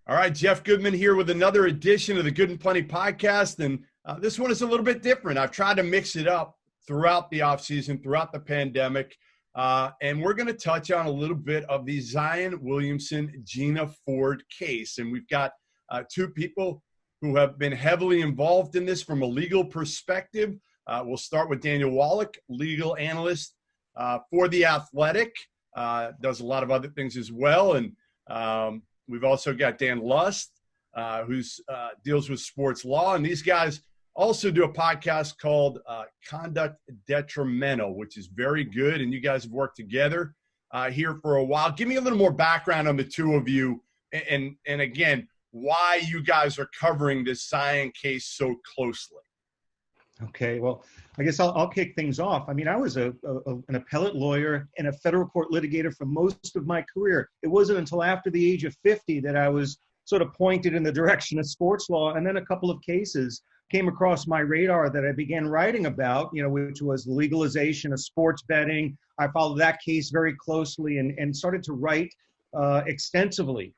All right, Jeff Goodman here with another edition of the Good and Plenty podcast. And this one is a little bit different. I've tried to mix it up throughout the offseason, throughout the pandemic. And we're going to touch on a little bit of the Zion Williamson-Gina Ford case. And we've got two people who have been heavily involved in this from a legal perspective. We'll start with Daniel Wallach, legal analyst for The Athletic. Does a lot of other things as well. And we've also got Dan Lust, who deals with sports law. And these guys also do a podcast called Conduct Detrimental, which is very good. And you guys have worked together here for a while. Give me a little more background on the two of you. And again, why you guys are covering this Zion case so closely. Okay, well, I guess I'll kick things off. I mean, I was an appellate lawyer and a federal court litigator for most of my career. It wasn't until after the age of 50 that I was sort of pointed in the direction of sports law. And then a couple of cases came across my radar that I began writing about, which was legalization of sports betting. I followed that case very closely and started to write extensively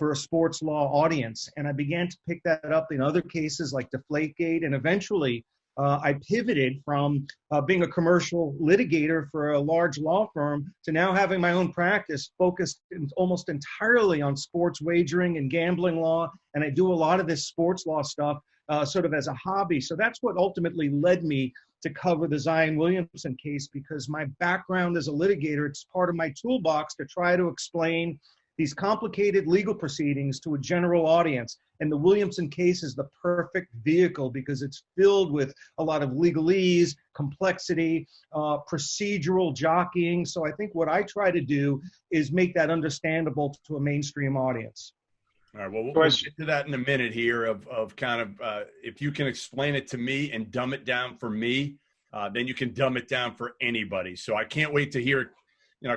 for a sports law audience. And I began to pick that up in other cases like Deflategate, and eventually I pivoted from being a commercial litigator for a large law firm to now having my own practice focused almost entirely on sports wagering and gambling law. And I do a lot of this sports law stuff sort of as a hobby. So that's what ultimately led me to cover the Zion Williamson case, because my background as a litigator, it's part of my toolbox to try to explain these complicated legal proceedings to a general audience. And the Williamson case is the perfect vehicle because it's filled with a lot of legalese, complexity, procedural jockeying. So I think what I try to do is make that understandable to a mainstream audience. All right, well, we'll get to that in a minute here of kind of if you can explain it to me and dumb it down for me, then you can dumb it down for anybody. So I can't wait to hear,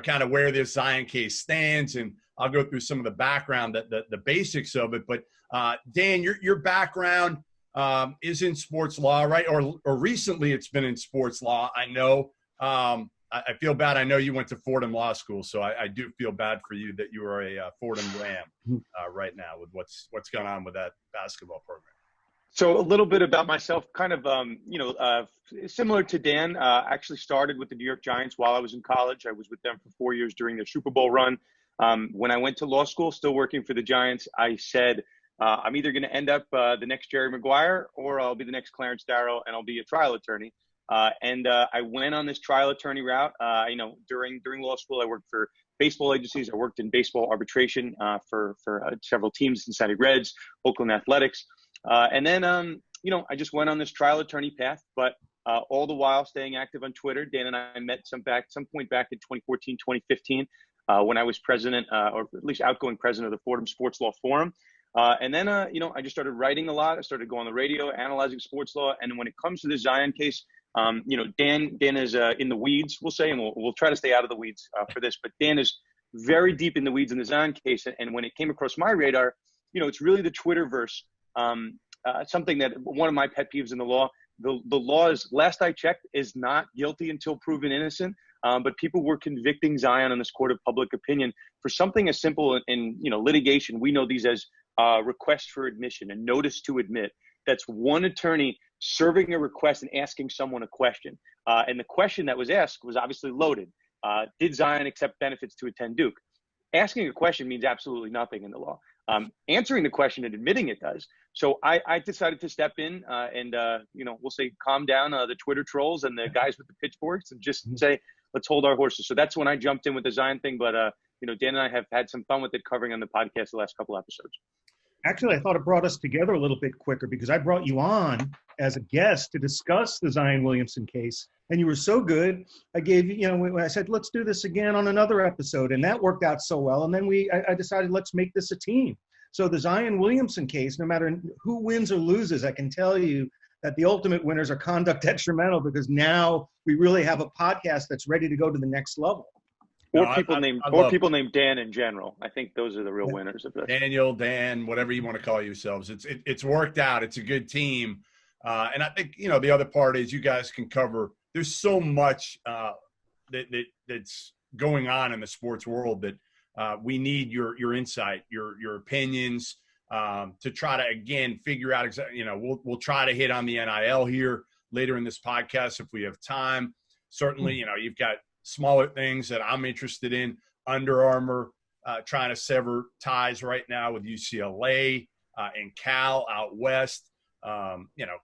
kind of where this Zion case stands, and I'll go through some of the background, the basics of it. But Dan, your background is in sports law, right? Or recently it's been in sports law. I know. I feel bad. I know you went to Fordham Law School, so I do feel bad for you that you are a Fordham Ram right now with what's going on with that basketball program. So a little bit about myself, kind of, similar to Dan. Actually started with the New York Giants while I was in college. I was with them for 4 years during their Super Bowl run. When I went to law school, still working for the Giants, I said, I'm either going to end up the next Jerry Maguire or I'll be the next Clarence Darrow, and I'll be a trial attorney. And I went on this trial attorney route. During law school, I worked for baseball agencies. I worked in baseball arbitration for several teams, Cincinnati Reds, Oakland Athletics. And then, I just went on this trial attorney path, but all the while staying active on Twitter. Dan and I met some point back in 2014, 2015, when I was president, or at least outgoing president of the Fordham Sports Law Forum. And then, I just started writing a lot. I started going on the radio, analyzing sports law. And when it comes to the Zion case, Dan is in the weeds, we'll say, and we'll try to stay out of the weeds for this. But Dan is very deep in the weeds in the Zion case. And when it came across my radar, it's really the Twitterverse. Something that one of my pet peeves in the law. The law is, last I checked, is not guilty until proven innocent. But people were convicting Zion in this court of public opinion for something as simple in litigation. We know these as request for admission, a notice to admit. That's one attorney serving a request and asking someone a question. And the question that was asked was obviously loaded. Did Zion accept benefits to attend Duke? Asking a question means absolutely nothing in the law. Answering the question and admitting it does. So I decided to step in and we'll say calm down the Twitter trolls and the guys with the pitchforks and just say, let's hold our horses. So that's when I jumped in with the Zion thing. But, Dan and I have had some fun with it, covering on the podcast the last couple episodes. Actually, I thought it brought us together a little bit quicker because I brought you on as a guest to discuss the Zion Williamson case. And you were so good. I gave you, I said, let's do this again on another episode. And that worked out so well. And then I decided, let's make this a team. So the Zion Williamson case, no matter who wins or loses, I can tell you that the ultimate winners are Conduct Detrimental, because now we really have a podcast that's ready to go to the next level. Or people named Dan in general. I think those are the real winners of this. Daniel, Dan, whatever you want to call yourselves. It's worked out. It's a good team. And I think, the other part is you guys can cover. There's so much that's going on in the sports world that we need your insight, your opinions, to try to, again, figure out exactly, we'll try to hit on the NIL here later in this podcast if we have time. Certainly, you've got smaller things that I'm interested in. Under Armour trying to sever ties right now with UCLA and Cal out west.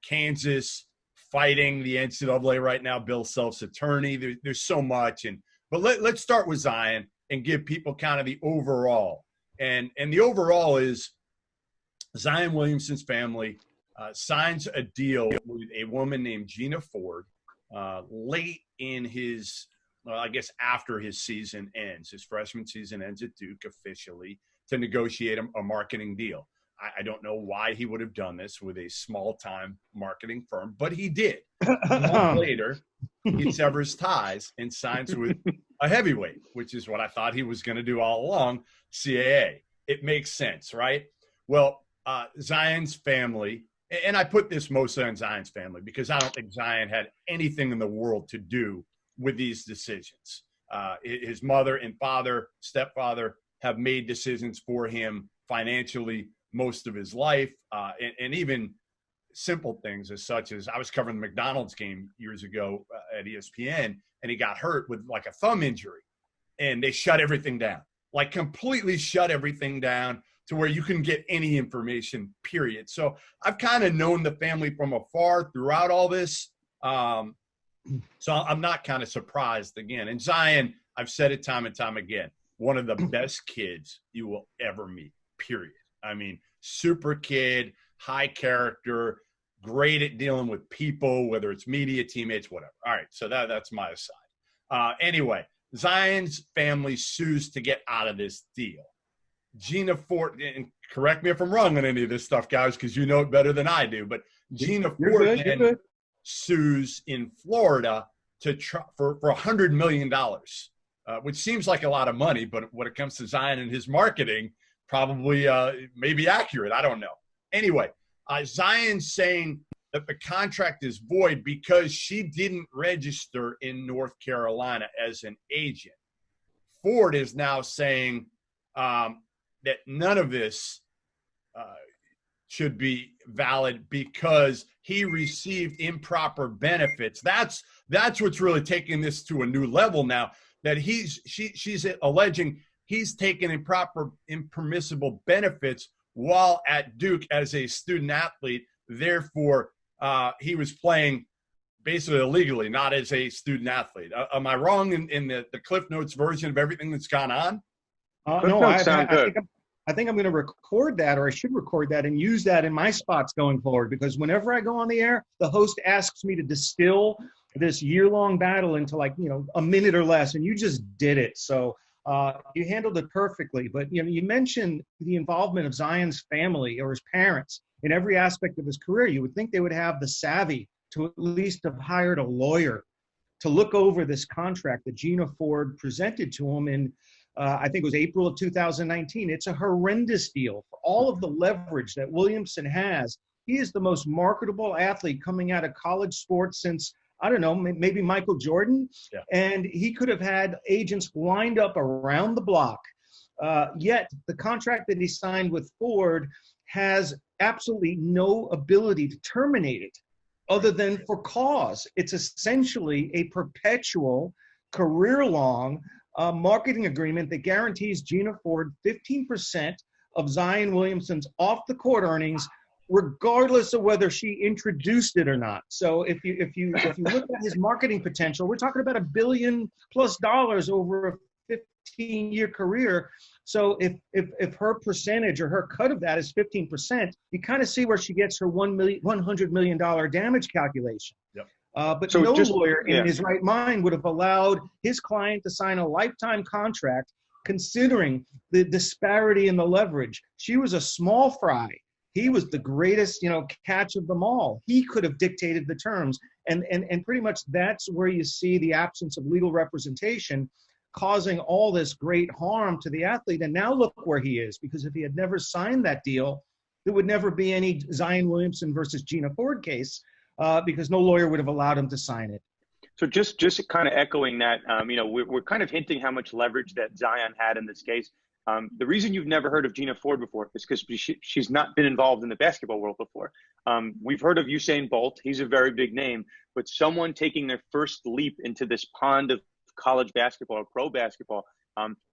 Kansas fighting the NCAA right now, Bill Self's attorney. There's so much. But let's start with Zion and give people kind of the overall. And the overall is Zion Williamson's family signs a deal with a woman named Gina Ford late in his, I guess after his season ends. His freshman season ends at Duke officially, to negotiate a marketing deal. I don't know why he would have done this with a small-time marketing firm, but he did. A month later, he severs ties and signs with a heavyweight, which is what I thought he was going to do all along, CAA. It makes sense, right? Well, Zion's family, and I put this mostly on Zion's family because I don't think Zion had anything in the world to do with these decisions. His mother and father, stepfather, have made decisions for him financially most of his life, and even simple things as such as I was covering the McDonald's game years ago at ESPN, and he got hurt with like a thumb injury, and they shut everything down, like completely shut everything down to where you couldn't get any information, period. So I've kind of known the family from afar throughout all this. So I'm not kind of surprised again. And Zion, I've said it time and time again, one of the best kids you will ever meet, period. I mean, super kid, high character, great at dealing with people, whether it's media, teammates, whatever. All right, so that's my aside. Anyway, Zion's family sues to get out of this deal. Gina Ford, and correct me if I'm wrong on any of this stuff, guys, because you know it better than I do, but Gina Ford then sues in Florida for $100 million, which seems like a lot of money, but when it comes to Zion and his marketing, probably may be accurate. I don't know. Anyway, Zion's saying that the contract is void because she didn't register in North Carolina as an agent. Ford is now saying that none of this should be valid because he received improper benefits. That's what's really taking this to a new level now, that she's alleging he's taken impermissible benefits while at Duke as a student athlete. Therefore, he was playing basically illegally, not as a student athlete. Am I wrong in the Cliff Notes version of everything that's gone on? No, I think I'm going to record that, or I should record that and use that in my spots going forward, because whenever I go on the air, the host asks me to distill this year-long battle into a minute or less, and you just did it. So you handled it perfectly. But you mentioned the involvement of Zion's family or his parents in every aspect of his career. You would think they would have the savvy to at least have hired a lawyer to look over this contract that Gina Ford presented to him in I think it was April of 2019. It's a horrendous deal for all of the leverage that Williamson has. He is the most marketable athlete coming out of college sports since, I don't know, maybe Michael Jordan. Yeah. And he could have had agents lined up around the block. Yet the contract that he signed with Ford has absolutely no ability to terminate it other than for cause. It's essentially a perpetual, career-long marketing agreement that guarantees Gina Ford 15% of Zion Williamson's off-the-court earnings, regardless of whether she introduced it or not. So if you look at his marketing potential, we're talking about $1 billion+ over a 15-year career. So if her percentage or her cut of that is 15%, you kind of see where she gets her $100 million damage calculation. Yep. But so no lawyer in his right mind would have allowed his client to sign a lifetime contract, considering the disparity in the leverage. She was a small fry. He was the greatest, catch of them all. He could have dictated the terms. And pretty much that's where you see the absence of legal representation causing all this great harm to the athlete. And now look where he is, because if he had never signed that deal, there would never be any Zion Williamson versus Gina Ford case. Because no lawyer would have allowed him to sign it. So just kind of echoing that, we're kind of hinting how much leverage that Zion had in this case. The reason you've never heard of Gina Ford before is because she's not been involved in the basketball world before. We've heard of Usain Bolt. He's a very big name, but someone taking their first leap into this pond of college basketball or pro basketball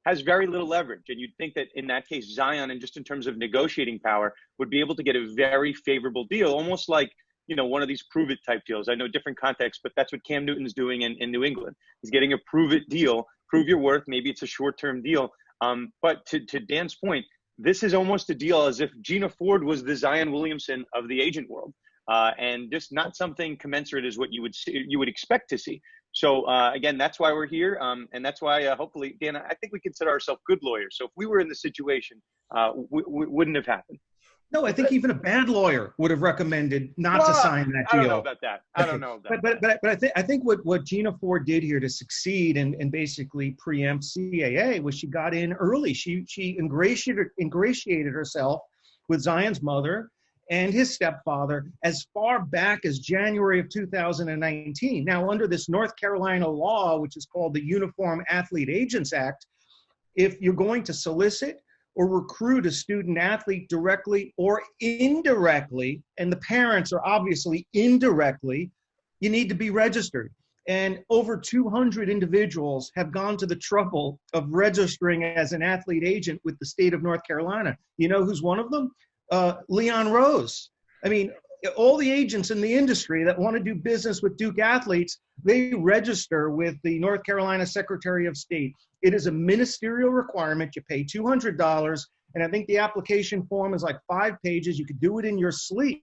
has very little leverage. And you'd think that in that case, Zion, and just in terms of negotiating power, would be able to get a very favorable deal, almost like, one of these prove it type deals. I know different context, but that's what Cam Newton's doing in New England. He's getting a prove it deal, prove your worth. Maybe it's a short-term deal. But to Dan's point, this is almost a deal as if Gina Ford was the Zion Williamson of the agent world, and just not something commensurate as what you would expect to see. So again, that's why we're here, and that's why hopefully, Dan, I think we consider ourselves good lawyers. So if we were in the situation, we wouldn't have happened. No, I think even a bad lawyer would have recommended not to sign that deal. I don't know about that. I don't know about that. But I think what Gina Ford did here to succeed and basically preempt CAA was she got in early. She ingratiated herself with Zion's mother and his stepfather as far back as January of 2019. Now, under this North Carolina law, which is called the Uniform Athlete Agents Act, if you're going to solicit or recruit a student athlete directly or indirectly, and the parents are obviously indirectly, you need to be registered. And over 200 individuals have gone to the trouble of registering as an athlete agent with the state of North Carolina. You know who's one of them? Leon Rose. I mean, all the agents in the industry that want to do business with Duke athletes, they register with the North Carolina Secretary of State. It is a ministerial requirement. You pay $200, and I think the application form is like 5 pages. You could do it in your sleep.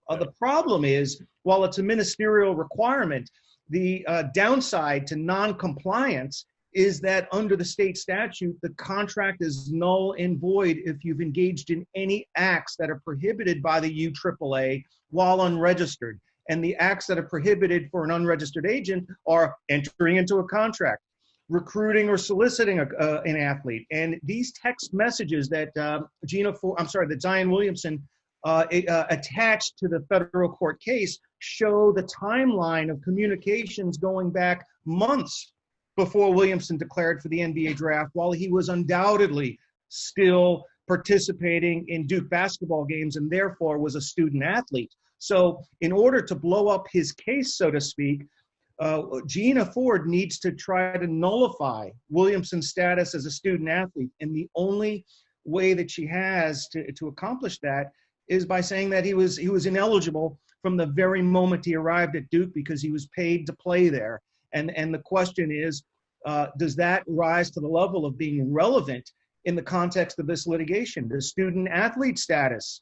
The problem is, while it's a ministerial requirement, the downside to non-compliance is that under the state statute, the contract is null and void if you've engaged in any acts that are prohibited by the UAAA while unregistered. And the acts that are prohibited for an unregistered agent are entering into a contract, recruiting or soliciting an athlete. And these text messages that that Zion Williamson attached to the federal court case show the timeline of communications going back months before Williamson declared for the NBA draft, while he was undoubtedly still participating in Duke basketball games and therefore was a student athlete. So in order to blow up his case, so to speak, Gina Ford needs to try to nullify Williamson's status as a student athlete. And the only way that she has to accomplish that is by saying that he was ineligible from the very moment he arrived at Duke because he was paid to play there. And the question is, does that rise to the level of being relevant in the context of this litigation? The student athlete status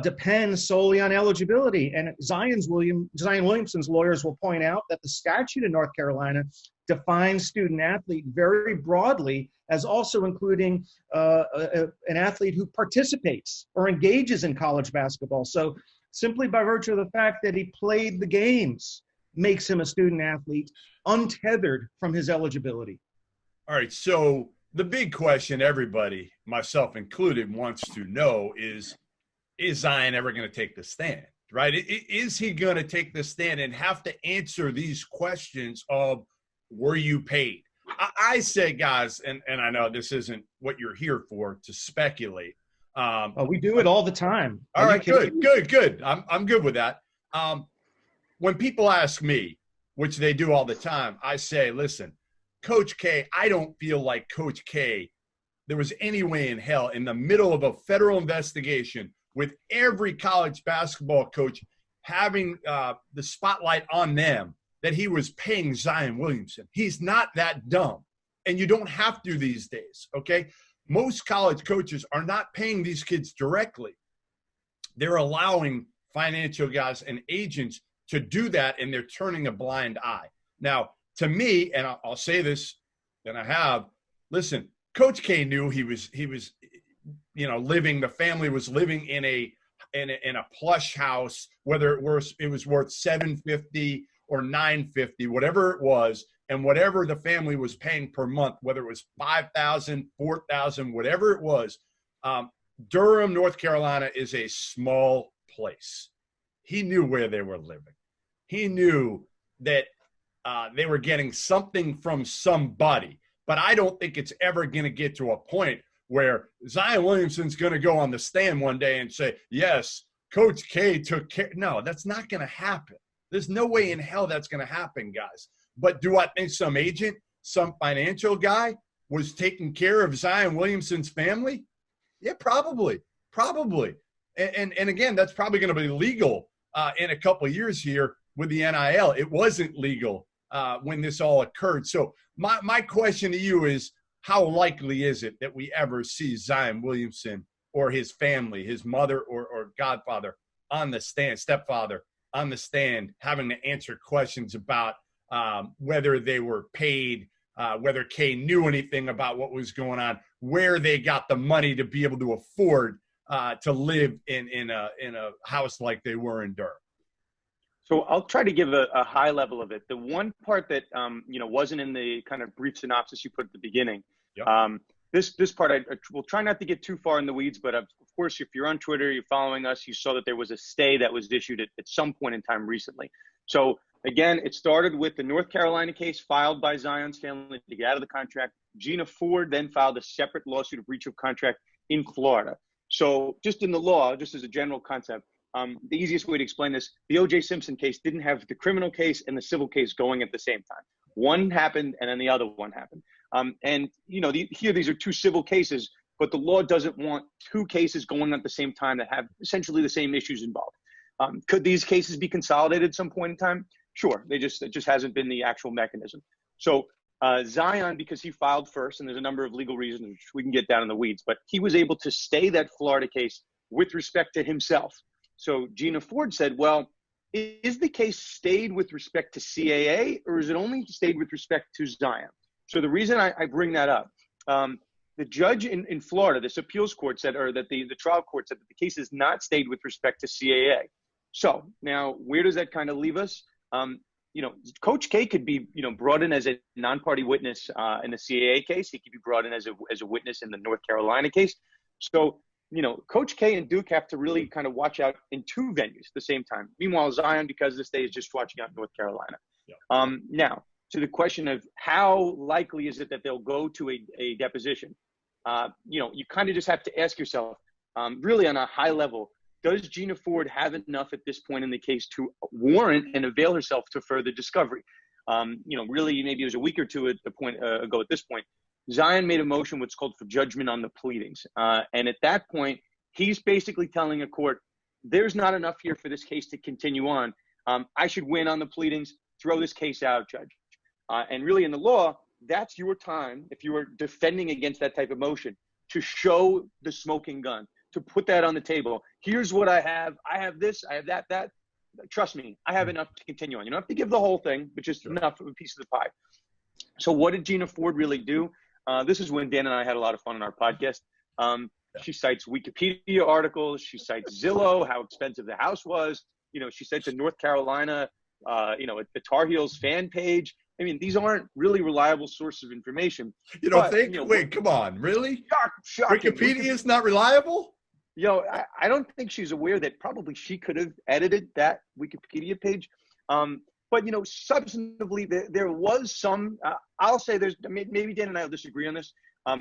depends solely on eligibility. And Zion Williamson's lawyers will point out that the statute in North Carolina defines student athlete very broadly as also including an athlete who participates or engages in college basketball. So simply by virtue of the fact that he played the games makes him a student athlete, untethered from his eligibility. All right, so the big question everybody, myself included, wants to know is Zion ever going to take the stand, right? Is he going to take the stand and have to answer these questions of, were you paid? I say, guys, and I know this isn't what you're here for, to speculate. We do it all the time. All right, good. I'm good with that. When people ask me, which they do all the time, I say, listen, Coach K, I don't feel like Coach K, there was any way in hell in the middle of a federal investigation with every college basketball coach having the spotlight on them, that he was paying Zion Williamson. He's not that dumb. And you don't have to these days, okay? Most college coaches are not paying these kids directly. They're allowing financial guys and agents to do that, and they're turning a blind eye. Now, to me, and I'll say this, and I have, listen, Coach K knew he was living, the family was living in a plush house, whether it was worth $750 or $950, whatever it was, and whatever the family was paying per month, whether it was $5,000, $4,000, whatever it was. Durham, North Carolina is a small place. He knew where they were living. He knew that they were getting something from somebody. But I don't think it's ever going to get to a point where Zion Williamson's going to go on the stand one day and say, yes, Coach K took care. No, that's not going to happen. There's no way in hell that's going to happen, guys. But do I think some agent, some financial guy was taking care of Zion Williamson's family? Yeah, probably. And again, that's probably going to be legal in a couple of years here with the NIL. It wasn't legal when this all occurred. So my question to you is, how likely is it that we ever see Zion Williamson or his family, his mother or godfather on the stand, stepfather on the stand, having to answer questions about whether they were paid, whether Kay knew anything about what was going on, where they got the money to be able to afford to live in a house like they were in Durham? So I'll try to give a high level of it. The one part that wasn't in the kind of brief synopsis you put at the beginning. Yep. This part I will try not to get too far in the weeds, but of course, if you're on Twitter, you're following us, you saw that there was a stay that was issued at some point in time recently. So again, it started with the North Carolina case filed by Zion's family to get out of the contract. Gina Ford then filed a separate lawsuit of breach of contract in Florida. So just in the law, just as a general concept, the easiest way to explain this, the O.J. Simpson case didn't have the criminal case and the civil case going at the same time. One happened and then the other one happened. Here these are two civil cases, but the law doesn't want two cases going at the same time that have essentially the same issues involved. Could these cases be consolidated at some point in time? Sure. It just hasn't been the actual mechanism. So Zion, because he filed first, and there's a number of legal reasons which we can get down in the weeds, but he was able to stay that Florida case with respect to himself. So Gina Ford said, well, is the case stayed with respect to CAA, or is it only stayed with respect to Zion? So the reason I bring that up, the judge in Florida, this appeals court said, or that the trial court said that the case is not stayed with respect to CAA. So now where does that kind of leave us? Coach K could be, brought in as a non-party witness in the CAA case. He could be brought in as a witness in the North Carolina case. So, Coach K and Duke have to really kind of watch out in two venues at the same time. Meanwhile, Zion, because of the state, is just watching out North Carolina. Yeah. Now, to the question of how likely is it that they'll go to a deposition, you kind of just have to ask yourself, really on a high level, does Gina Ford have enough at this point in the case to warrant and avail herself to further discovery? Really, maybe it was a week or two ago at this point, Zion made a motion what's called for judgment on the pleadings. And at that point, he's basically telling a court, there's not enough here for this case to continue on. I should win on the pleadings, throw this case out, Judge. And really in the law, that's your time, if you were defending against that type of motion, to show the smoking gun, to put that on the table. Here's what I have. I have this, I have that. Trust me, I have enough to continue on. You don't have to give the whole thing, but just enough of a piece of the pie. So what did Gina Ford really do? This is when Dan and I had a lot of fun on our podcast. She cites Wikipedia articles. She cites Zillow, how expensive the house was. She cites a North Carolina, the Tar Heels fan page. I mean, these aren't really reliable sources of information. You don't think? Wait, come on. Really? Shocking. Wikipedia is not reliable? I don't think she's aware that probably she could have edited that Wikipedia page. But, substantively, there was some, I'll say maybe Dan and I will disagree on this.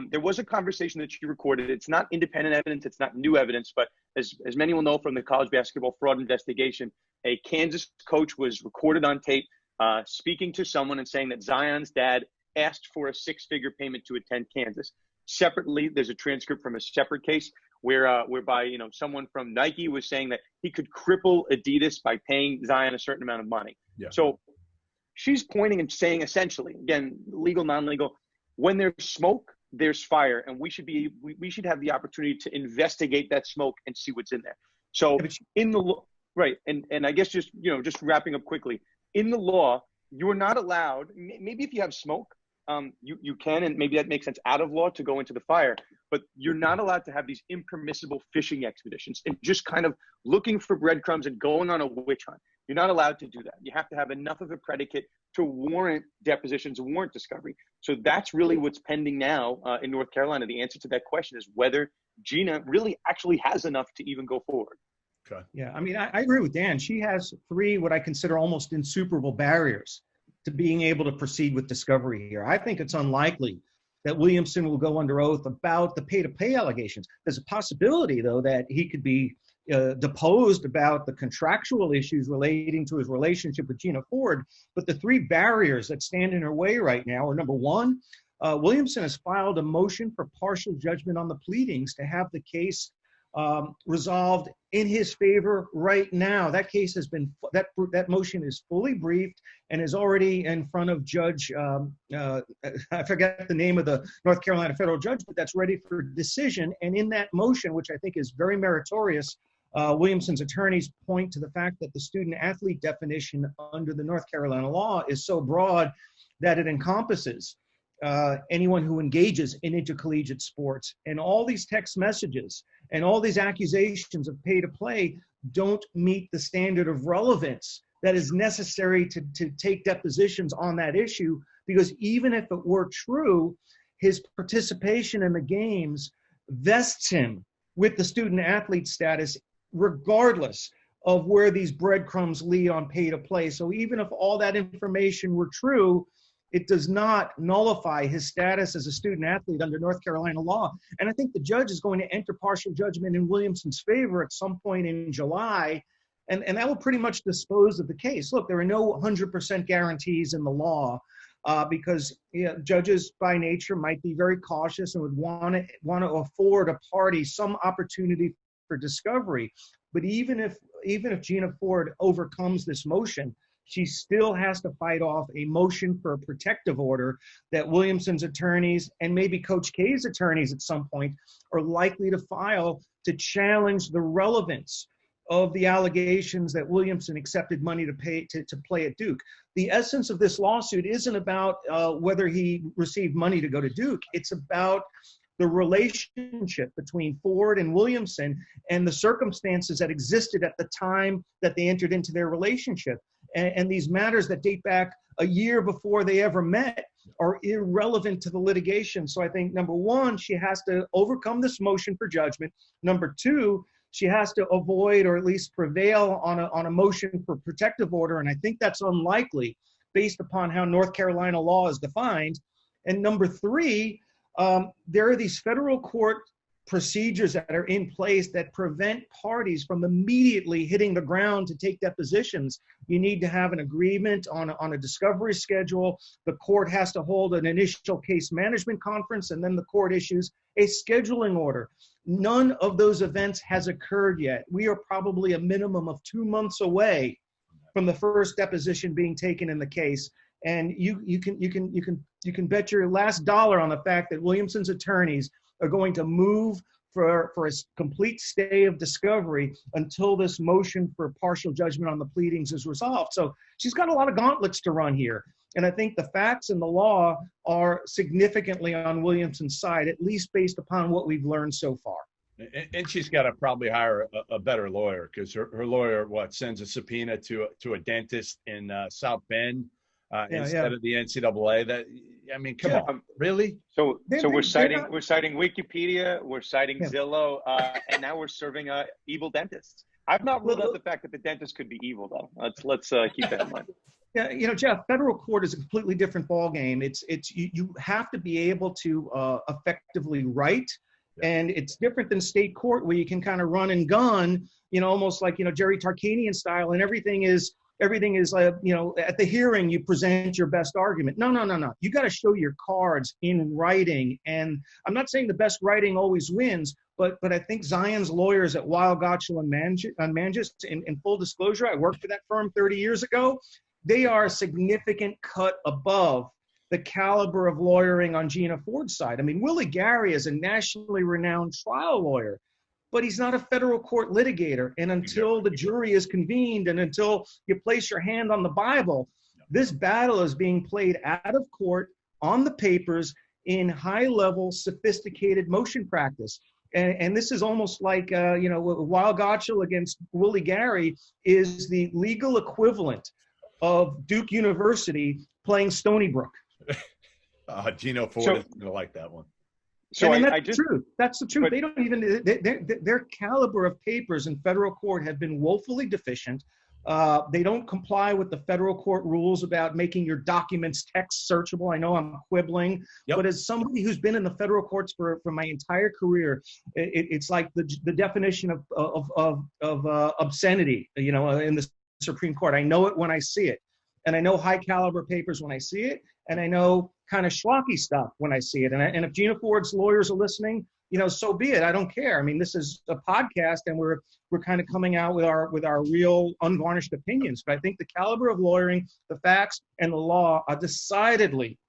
There was a conversation that she recorded. It's not independent evidence. It's not new evidence. But as many will know from the college basketball fraud investigation, a Kansas coach was recorded on tape speaking to someone and saying that Zion's dad asked for a six-figure payment to attend Kansas. Separately, there's a transcript from a separate case whereby someone from Nike was saying that he could cripple Adidas by paying Zion a certain amount of money. Yeah. So she's pointing and saying essentially, again, legal, non-legal, when there's smoke, there's fire, and we should have the opportunity to investigate that smoke and see what's in there. So in the law, right, and I guess just wrapping up quickly, in the law, you're not allowed. Maybe if you have smoke, you can, and maybe that makes sense out of law to go into the fire, but you're not allowed to have these impermissible fishing expeditions and just kind of looking for breadcrumbs and going on a witch hunt. You're not allowed to do that. You have to have enough of a predicate to warrant depositions and warrant discovery. So that's really what's pending now in North Carolina. The answer to that question is whether Gina really actually has enough to even go forward. Okay. Yeah, I mean, I agree with Dan. She has three what I consider almost insuperable barriers to being able to proceed with discovery here. I think it's unlikely that Williamson will go under oath about the pay-to-play allegations. There's a possibility, though, that he could be deposed about the contractual issues relating to his relationship with Gina Ford. But the three barriers that stand in her way right now are, number one, Williamson has filed a motion for partial judgment on the pleadings to have the case resolved in his favor right now. That case has been, that motion is fully briefed and is already in front of Judge, I forget the name of the North Carolina federal judge, but that's ready for decision. And in that motion, which I think is very meritorious, Williamson's attorneys point to the fact that the student athlete definition under the North Carolina law is so broad that it encompasses anyone who engages in intercollegiate sports. And all these text messages and all these accusations of pay to play don't meet the standard of relevance that is necessary to take depositions on that issue, because even if it were true, his participation in the games vests him with the student athlete status regardless of where these breadcrumbs lead on pay to play. So even if all that information were true, it does not nullify his status as a student athlete under North Carolina law. And I think the judge is going to enter partial judgment in Williamson's favor at some point in July, and that will pretty much dispose of the case. Look, there are no 100% guarantees in the law because judges by nature might be very cautious and would want to afford a party some opportunity for discovery. But even if Gina Ford overcomes this motion, she still has to fight off a motion for a protective order that Williamson's attorneys and maybe Coach K's attorneys at some point are likely to file to challenge the relevance of the allegations that Williamson accepted money to pay to play at Duke. The essence of this lawsuit isn't about whether he received money to go to Duke. It's about the relationship between Ford and Williamson and the circumstances that existed at the time that they entered into their relationship. And these matters that date back a year before they ever met are irrelevant to the litigation. So I think, number one, she has to overcome this motion for judgment. Number two, she has to avoid or at least prevail on a motion for protective order. And I think that's unlikely based upon how North Carolina law is defined. And number three, there are these federal court procedures that are in place that prevent parties from immediately hitting the ground to take depositions. You need to have an agreement on a discovery schedule. The court has to hold an initial case management conference, and then the court issues a scheduling order. None of those events has occurred yet. We are probably a minimum of 2 months away from the first deposition being taken in the case. And you can bet your last dollar on the fact that Williamson's attorneys are going to move for a complete stay of discovery until this motion for partial judgment on the pleadings is resolved. So she's got a lot of gauntlets to run here. And I think the facts and the law are significantly on Williamson's side, at least based upon what we've learned so far. And she's got to probably hire a better lawyer, because her lawyer, sends a subpoena to a dentist in South Bend instead of the NCAA. That, I mean, come on, really? So we're citing Wikipedia, we're citing Zillow, and now we're serving evil dentists. I've not ruled out the fact that the dentist could be evil, though. Let's keep that in mind. Yeah, Jeff, federal court is a completely different ballgame. You have to be able to effectively write, and it's different than state court where you can kind of run and gun, almost like Jerry Tarkanian style, and everything is at the hearing you present your best argument. No. You got to show your cards in writing, and I'm not saying the best writing always wins, but I think Zion's lawyers at Weil, Gotshal and Manges, in full disclosure, I worked for that firm 30 years ago. They are a significant cut above the caliber of lawyering on Gina Ford's side. I mean, Willie Gary is a nationally renowned trial lawyer, but he's not a federal court litigator. And until the jury is convened and until you place your hand on the Bible, this battle is being played out of court on the papers in high-level, sophisticated motion practice. And this is almost like, Weil Gotshal against Willie Gary is the legal equivalent of Duke University playing Stony Brook. Gino Ford is going to like that one. So that's the truth. That's the truth. But they don't even, their caliber of papers in federal court have been woefully deficient. They don't comply with the federal court rules about making your documents text searchable. I know I'm quibbling, but as somebody who's been in the federal courts for my entire career, it's like the definition of obscenity, you know, in the Supreme Court. I know it when I see it. And I know high caliber papers when I see it. And I know kind of schlocky stuff when I see it. And if Gina Ford's lawyers are listening, you know, so be it. I don't care. I mean, this is a podcast, and we're kind of coming out with our real unvarnished opinions. But I think the caliber of lawyering, the facts, and the law are decidedly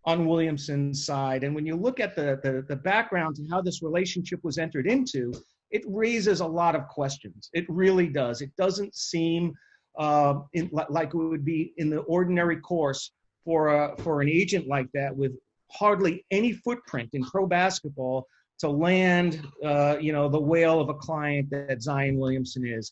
on Williamson's side. And when you look at the background to how this relationship was entered into, it raises a lot of questions. It really does. It doesn't seem like it would be in the ordinary course for an agent like that with hardly any footprint in pro basketball to land, you know, the whale of a client that Zion Williamson is.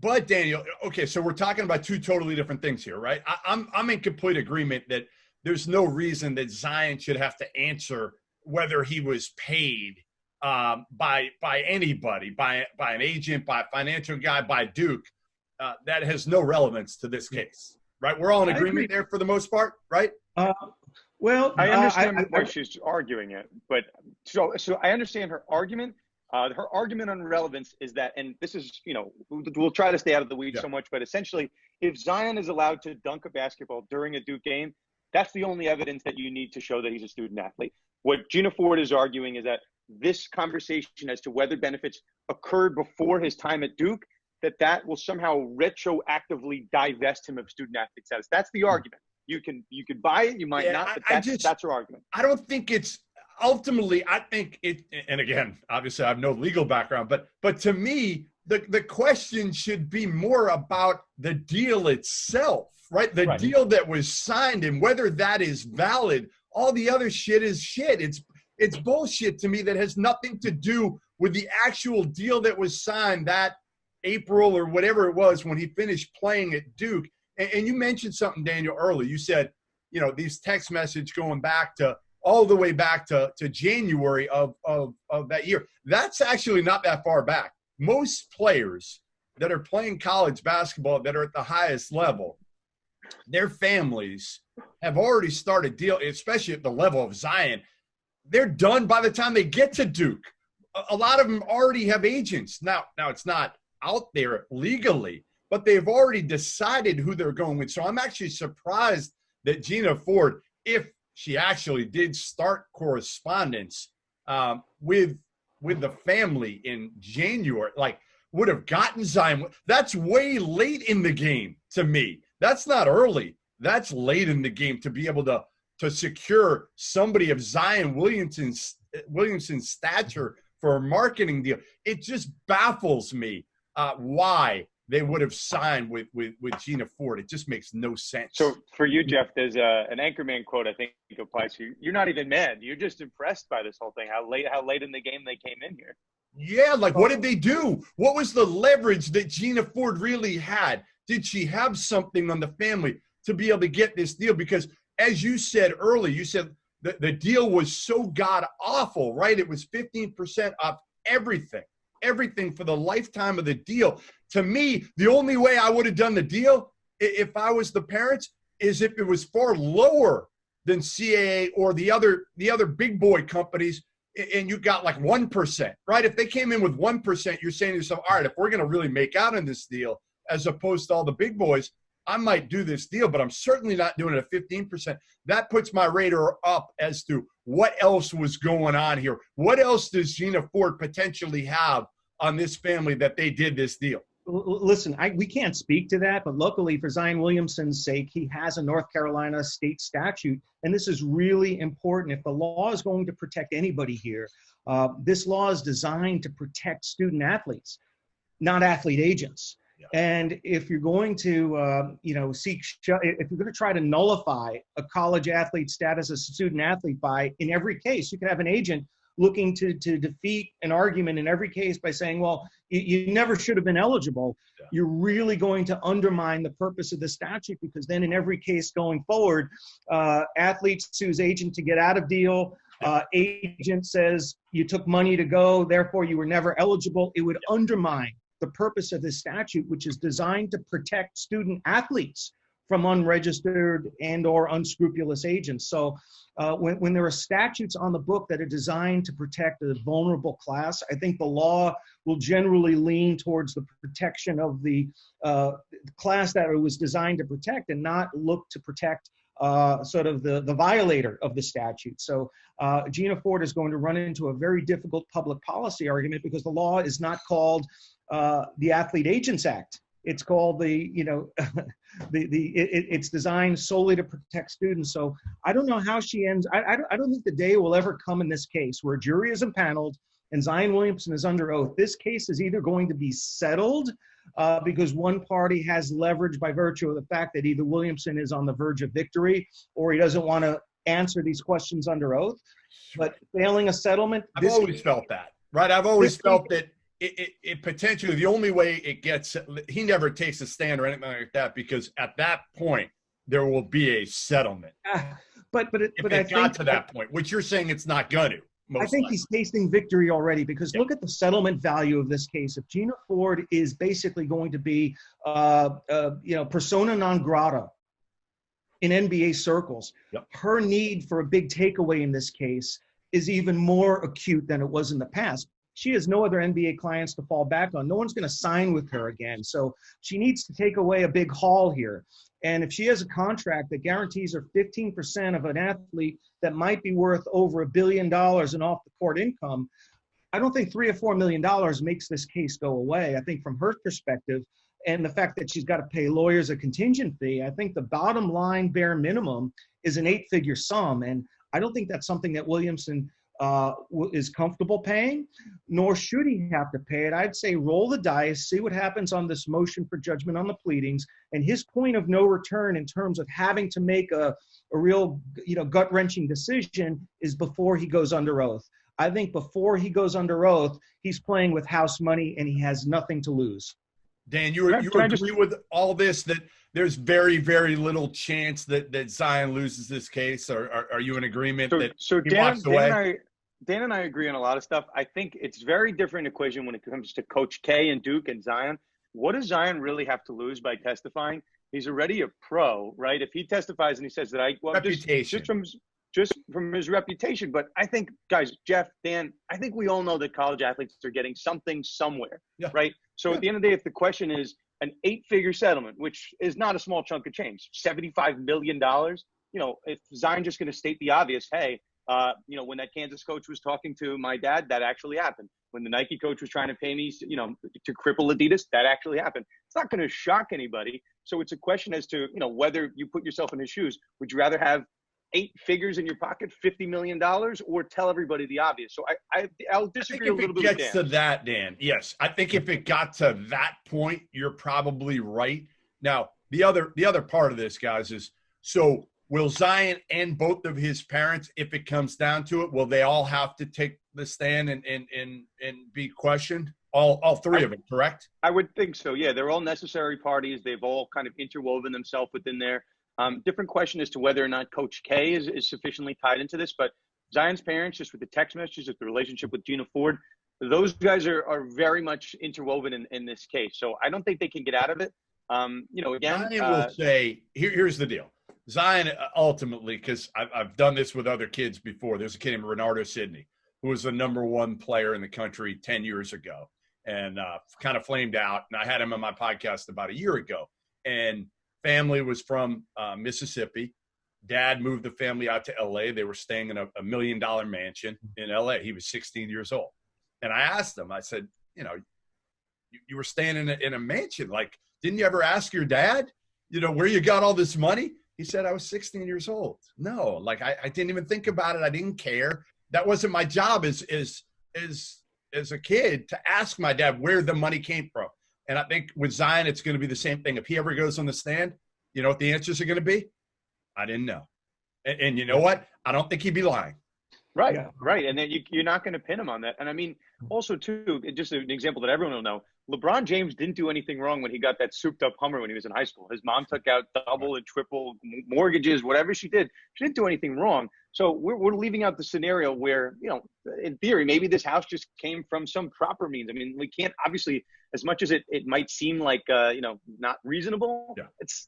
But Daniel, okay, so we're talking about two totally different things here, right? I'm in complete agreement that there's no reason that Zion should have to answer whether he was paid by anybody, by an agent, by a financial guy, by Duke. That has no relevance to this case, right? We're all in agreement there for the most part, right? Well, I understand why she's arguing it, but so I understand her argument. Her argument on relevance is that, and this is, you know, we'll try to stay out of the weeds so much, but essentially, if Zion is allowed to dunk a basketball during a Duke game, that's the only evidence that you need to show that he's a student athlete. What Gina Ford is arguing is that this conversation as to whether benefits occurred before his time at Duke, that will somehow retroactively divest him of student athlete status. That's the argument. You can buy it, you might not, but that's her argument. I don't think it's ultimately, I think it, and again, obviously I have no legal background, but to me, the question should be more about the deal itself, right? The deal that was signed and whether that is valid. All the other shit is shit. It's bullshit to me that has nothing to do with the actual deal that was signed that April or whatever it was when he finished playing at Duke. And you mentioned something, Daniel, early. You said, you know, these text messages going back to all the way back to January of that year. That's actually not that far back. Most players that are playing college basketball that are at the highest level, their families have already started dealing, especially at the level of Zion. They're done by the time they get to Duke. A lot of them already have agents. Now it's not out there legally, but they've already decided who they're going with. So I'm actually surprised that Gina Ford, if she actually did start correspondence with the family in January, like would have gotten Zion. That's way late in the game to me. That's not early. That's late in the game to be able to secure somebody of Zion Williamson's stature for a marketing deal. It just baffles me why they would have signed with Gina Ford. It just makes no sense. So for you, Jeff, there's an Anchorman quote I think applies to you. You're not even mad. You're just impressed by this whole thing, how late in the game they came in here. Yeah, like what did they do? What was the leverage that Gina Ford really had? Did she have something on the family to be able to get this deal? Because as you said earlier, you said the deal was so god awful, right? It was 15% off everything for the lifetime of the deal. To me, the only way I would have done the deal, if I was the parents, is if it was far lower than CAA or the other big boy companies, and you got like 1%, right? If they came in with 1%, you're saying to yourself, all right, if we're going to really make out in this deal, as opposed to all the big boys, I might do this deal, but I'm certainly not doing it at 15%. That puts my radar up as to what else was going on here. What else does Gina Ford potentially have on this family that they did this deal? Listen, we can't speak to that, but luckily for Zion Williamson's sake, he has a North Carolina state statute, and this is really important. If the law is going to protect anybody here, this law is designed to protect student athletes, not athlete agents. Yeah. And if you're going to, if you're going to try to nullify a college athlete status as a student athlete by, in every case, you can have an agent looking to defeat an argument in every case by saying, well, you never should have been eligible. Yeah. You're really going to undermine the purpose of the statute, because then in every case going forward, athletes sues agent to get out of deal. Agent says you took money to go, therefore you were never eligible. It would undermine the purpose of this statute, which is designed to protect student athletes from unregistered and or unscrupulous agents. So when there are statutes on the book that are designed to protect a vulnerable class, I think the law will generally lean towards the protection of the class that it was designed to protect, and not look to protect sort of the violator of the statute. So Gina Ford is going to run into a very difficult public policy argument, because the law is not called the Athlete Agents Act. It's called it's designed solely to protect students. So I don't know how she ends. I don't think the day will ever come in this case where a jury is impaneled and Zion Williamson is under oath. This case is either going to be settled because one party has leverage by virtue of the fact that either Williamson is on the verge of victory or he doesn't want to answer these questions under oath. But failing a settlement, I've always felt that, right? I've always felt that it potentially, the only way it gets, he never takes a stand or anything like that, because at that point there will be a settlement. But I got to that point, which you're saying it's not going to. I think he's tasting victory already, because look at the settlement value of this case. If Gina Ford is basically going to be, persona non grata in NBA circles, her need for a big takeaway in this case is even more acute than it was in the past. She has no other NBA clients to fall back on. No one's going to sign with her again. So she needs to take away a big haul here. And if she has a contract that guarantees her 15% of an athlete that might be worth over $1 billion in off the court income, I don't think $3 or $4 million makes this case go away. I think from her perspective, and the fact that she's got to pay lawyers a contingent fee, I think the bottom line bare minimum is an 8-figure sum. And I don't think that's something that Williamson is comfortable paying, nor should he have to pay it. I'd say roll the dice, see what happens on this motion for judgment on the pleadings, and his point of no return in terms of having to make a real, gut-wrenching decision is before he goes under oath. I think before he goes under oath, he's playing with house money and he has nothing to lose. Dan, you agree with all this, that there's very, very little chance that Zion loses this case? Or are you in agreement that he walks away? Dan and I agree on a lot of stuff. I think it's very different equation when it comes to Coach K and Duke and Zion. What does Zion really have to lose by testifying? He's already a pro, right? If he testifies and he says that reputation. Just from his reputation. But I think, guys, Jeff, Dan, I think we all know that college athletes are getting something somewhere, right? So at the end of the day, if the question is an 8-figure settlement, which is not a small chunk of change, $75 million, if Zion's just going to state the obvious, hey, when that Kansas coach was talking to my dad, that actually happened. When the Nike coach was trying to pay me, to cripple Adidas, that actually happened. It's not going to shock anybody. So it's a question as to, whether you put yourself in his shoes. Would you rather have 8 figures in your pocket, $50 million, or tell everybody the obvious? So I'll disagree a little bit with Dan. If it gets to that, Dan, yes. I think if it got to that point, you're probably right. Now, the other part of this, guys, is so will Zion and both of his parents, if it comes down to it, will they all have to take the stand and be questioned? All three of them, correct? I would think so, yeah. They're all necessary parties. They've all kind of interwoven themselves within there. Different question as to whether or not Coach K is sufficiently tied into this, but Zion's parents, just with the text messages, with the relationship with Gina Ford, those guys are very much interwoven in this case. So I don't think they can get out of it. Again, Zion will say, here's the deal. Zion ultimately, because I've done this with other kids before. There's a kid named Renardo Sidney, who was the #1 player in the country 10 years ago and kind of flamed out. And I had him on my podcast about a year ago. And family was from Mississippi. Dad moved the family out to L.A. They were staying in a $1 million mansion in L.A. He was 16 years old. And I asked him, I said, you were staying in a mansion. Like, didn't you ever ask your dad, where you got all this money? He said, I was 16 years old. No, like I didn't even think about it. I didn't care. That wasn't my job as a kid to ask my dad where the money came from. And I think with Zion, it's going to be the same thing. If he ever goes on the stand, you know what the answers are going to be? I didn't know. And you know what? I don't think he'd be lying. Right, yeah. Right. And then you're not going to pin him on that. And I mean, also, too, just an example that everyone will know, LeBron James didn't do anything wrong when he got that souped-up Hummer when he was in high school. His mom took out double and triple mortgages, whatever she did. She didn't do anything wrong. So we're leaving out the scenario where, in theory, maybe this house just came from some proper means. I mean, we can't, obviously, as much as it might seem like, not reasonable,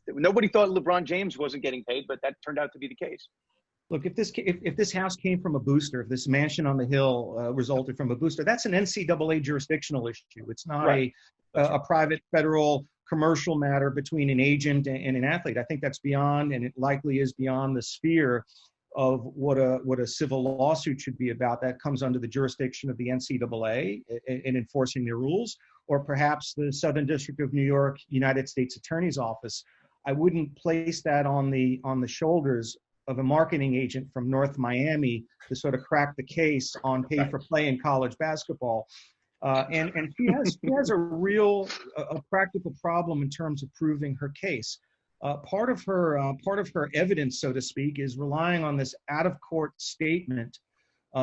nobody thought LeBron James wasn't getting paid, but that turned out to be the case. Look, if this house came from a booster, if this mansion on the hill resulted from a booster, that's an NCAA jurisdictional issue. It's not a private federal commercial matter between an agent and an athlete. I think that's beyond, and it likely is beyond the sphere of what a civil lawsuit should be about. That comes under the jurisdiction of the NCAA in enforcing their rules, or perhaps the Southern District of New York, United States Attorney's Office. I wouldn't place that on the shoulders of a marketing agent from North Miami to sort of crack the case on pay for play in college basketball. And she has a real practical problem in terms of proving her case. Part of her evidence, so to speak, is relying on this out-of-court statement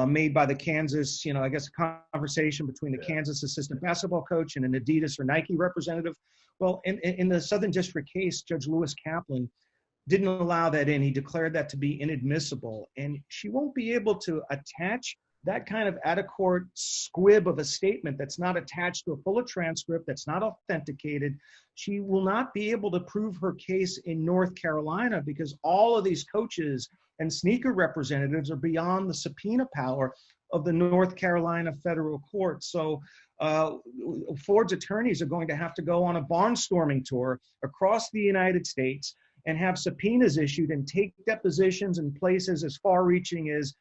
made by the Kansas, I guess a conversation between the Kansas assistant basketball coach and an Adidas or Nike representative. Well, in the Southern District case, Judge Lewis Kaplan didn't allow that in. He declared that to be inadmissible. And she won't be able to attach that kind of out-of-court squib of a statement that's not attached to a full transcript, that's not authenticated. She will not be able to prove her case in North Carolina because all of these coaches and sneaker representatives are beyond the subpoena power of the North Carolina federal court. So Ford's attorneys are going to have to go on a barnstorming tour across the United States and have subpoenas issued and take depositions in places as far-reaching as,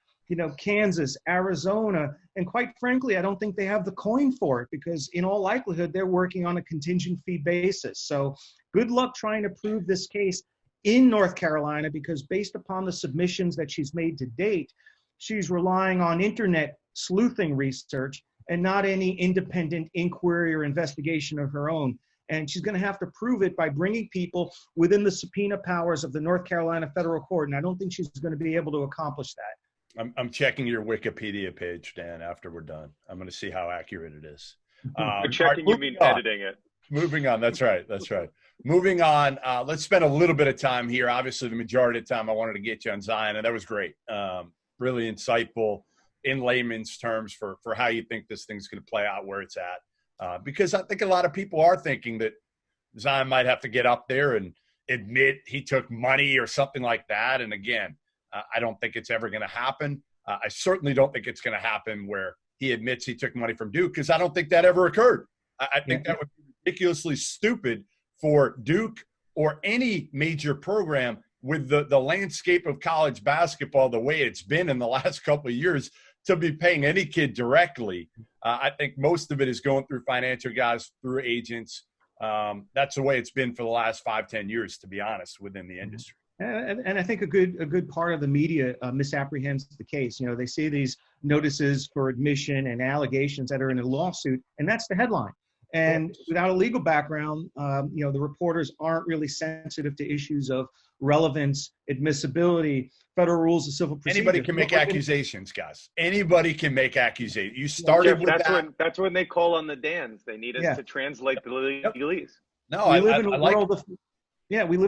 Kansas, Arizona. And quite frankly, I don't think they have the coin for it because in all likelihood, they're working on a contingent fee basis. So good luck trying to prove this case in North Carolina because based upon the submissions that she's made to date, she's relying on internet sleuthing research and not any independent inquiry or investigation of her own. And she's going to have to prove it by bringing people within the subpoena powers of the North Carolina federal court. And I don't think she's going to be able to accomplish that. I'm checking your Wikipedia page, Dan, after we're done. I'm going to see how accurate it is. Checking, you mean editing it. Moving on. That's right. Moving on. Let's spend a little bit of time here. Obviously, the majority of the time I wanted to get you on Zion, and that was great. Really insightful in layman's terms for how you think this thing's going to play out where it's at. Because I think a lot of people are thinking that Zion might have to get up there and admit he took money or something like that. And again, I don't think it's ever going to happen. I certainly don't think it's going to happen where he admits he took money from Duke because I don't think that ever occurred. I think that would be ridiculously stupid for Duke or any major program with the landscape of college basketball the way it's been in the last couple of years to be paying any kid directly. I think most of it is going through financial guys, through agents. That's the way it's been for the last 5-10 years, to be honest, within the industry. And I think a good part of the media misapprehends the case. They see these notices for admission and allegations that are in a lawsuit, and that's the headline. And without a legal background, the reporters aren't really sensitive to issues of relevance, admissibility, federal rules of civil procedure. Anybody can make accusations, guys. Anybody can make accusations. You started with that. That's when they call on the Dans. They need us to translate the legalese. No, we live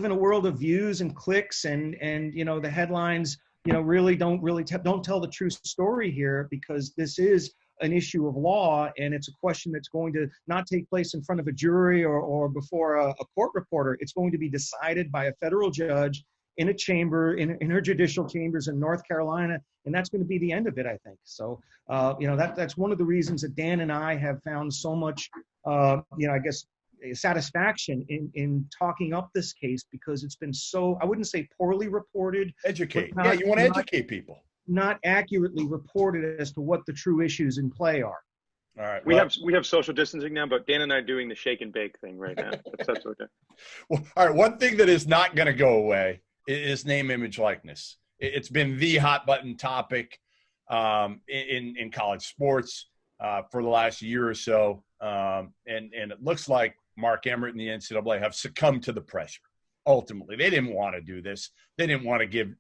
in a world of views and clicks, and the headlines really don't tell the true story here because this is an issue of law, and it's a question that's going to not take place in front of a jury or before a court reporter. It's going to be decided by a federal judge in a chamber, in her judicial chambers in North Carolina, and that's going to be the end of it, I think. So, that's one of the reasons that Dan and I have found so much, satisfaction in talking up this case because it's been so, I wouldn't say poorly reported. Educate. You want to educate people. Not accurately reported as to what the true issues in play are. All right. We have social distancing now, but Dan and I are doing the shake and bake thing right now. That's okay. Well, all right. One thing that is not going to go away is name, image, likeness. It's been the hot button topic in college sports for the last year or so. And it looks like Mark Emmert and the NCAA have succumbed to the pressure. Ultimately, they didn't want to do this. They didn't want to give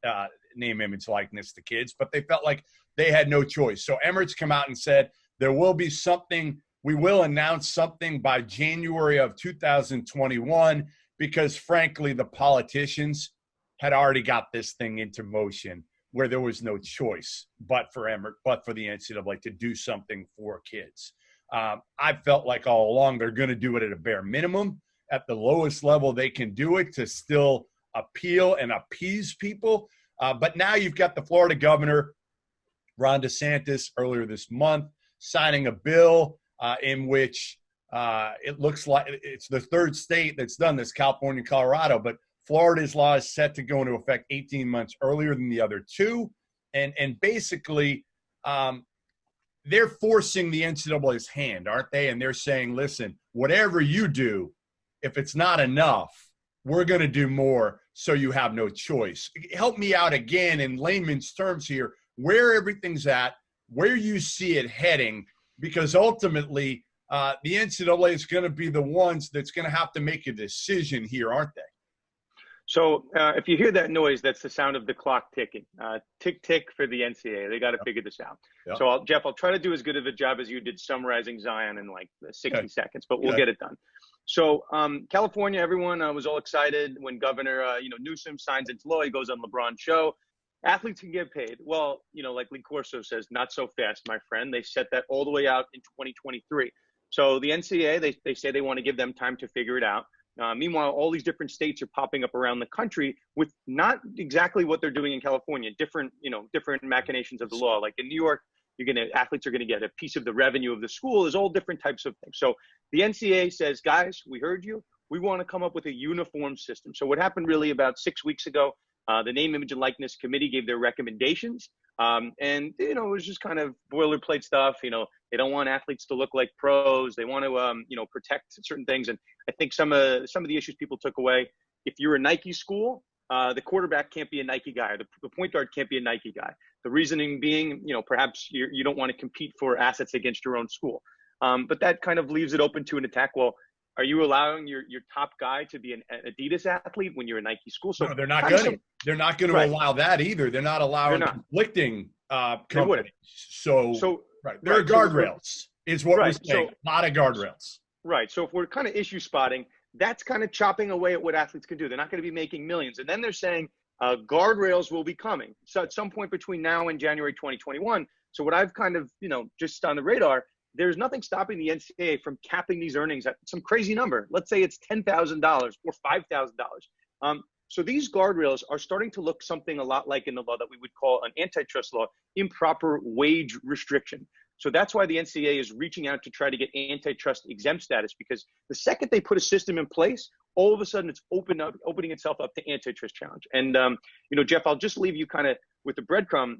name, image, likeness to kids, but they felt like they had no choice. So Emmert's come out and said there will be something. We will announce something by January of 2021 because, frankly, the politicians had already got this thing into motion where there was no choice but for the NCAA to do something for kids. I felt like all along they're going to do it at a bare minimum, at the lowest level they can do it to still appeal and appease people. But now you've got the Florida governor, Ron DeSantis, earlier this month, signing a bill in which it looks like it's the third state that's done this, California and Colorado, but Florida's law is set to go into effect 18 months earlier than the other two. And basically, they're forcing the NCAA's hand, aren't they? And they're saying, listen, whatever you do, if it's not enough, we're going to do more, so you have no choice. Help me out again in layman's terms here, where everything's at, where you see it heading, because ultimately the NCAA is going to be the ones that's going to have to make a decision here, aren't they? So if you hear that noise, that's the sound of the clock ticking. Tick, tick for the NCAA. They got to figure this out. Yep. So, Jeff, I'll try to do as good of a job as you did summarizing Zion in like 60 seconds, but we'll get it done. So California, everyone was all excited when Governor Newsom signs into law. He goes on LeBron's show. Athletes can get paid. Well, like Lee Corso says, not so fast, my friend. They set that all the way out in 2023. So the NCAA, they say they want to give them time to figure it out. Meanwhile, all these different states are popping up around the country with not exactly what they're doing in California, different machinations of the law. Like in New York, athletes are going to get a piece of the revenue of the school. There's all different types of things. So the NCAA says, guys, we heard you. We want to come up with a uniform system. So what happened really about 6 weeks ago, the Name, Image, and Likeness Committee gave their recommendations. And, it was just kind of boilerplate stuff. They don't want athletes to look like pros. They want to, protect certain things. And I think some of the issues people took away, if you're a Nike school, the quarterback can't be a Nike guy. The point guard can't be a Nike guy. The reasoning being, perhaps you don't want to compete for assets against your own school. But that kind of leaves it open to an attack. Well, are you allowing your top guy to be an Adidas athlete when you're a Nike school? So no, they're not going to. They're not going to allow that either. They're not allowing conflicting companies. So there are guardrails, is what we're saying. A lot of guardrails. Right. So if we're kind of issue spotting, that's kind of chopping away at what athletes can do. They're not going to be making millions. And then they're saying guardrails will be coming. So at some point between now and January 2021. So what I've kind of, just on the radar, there's nothing stopping the NCAA from capping these earnings at some crazy number. Let's say it's $10,000 or $5,000. So these guardrails are starting to look something a lot like in the law that we would call an antitrust law, improper wage restriction. So that's why the NCAA is reaching out to try to get antitrust exempt status, because the second they put a system in place, all of a sudden it's opening itself up to antitrust challenge. And, Jeff, I'll just leave you kind of with the breadcrumb.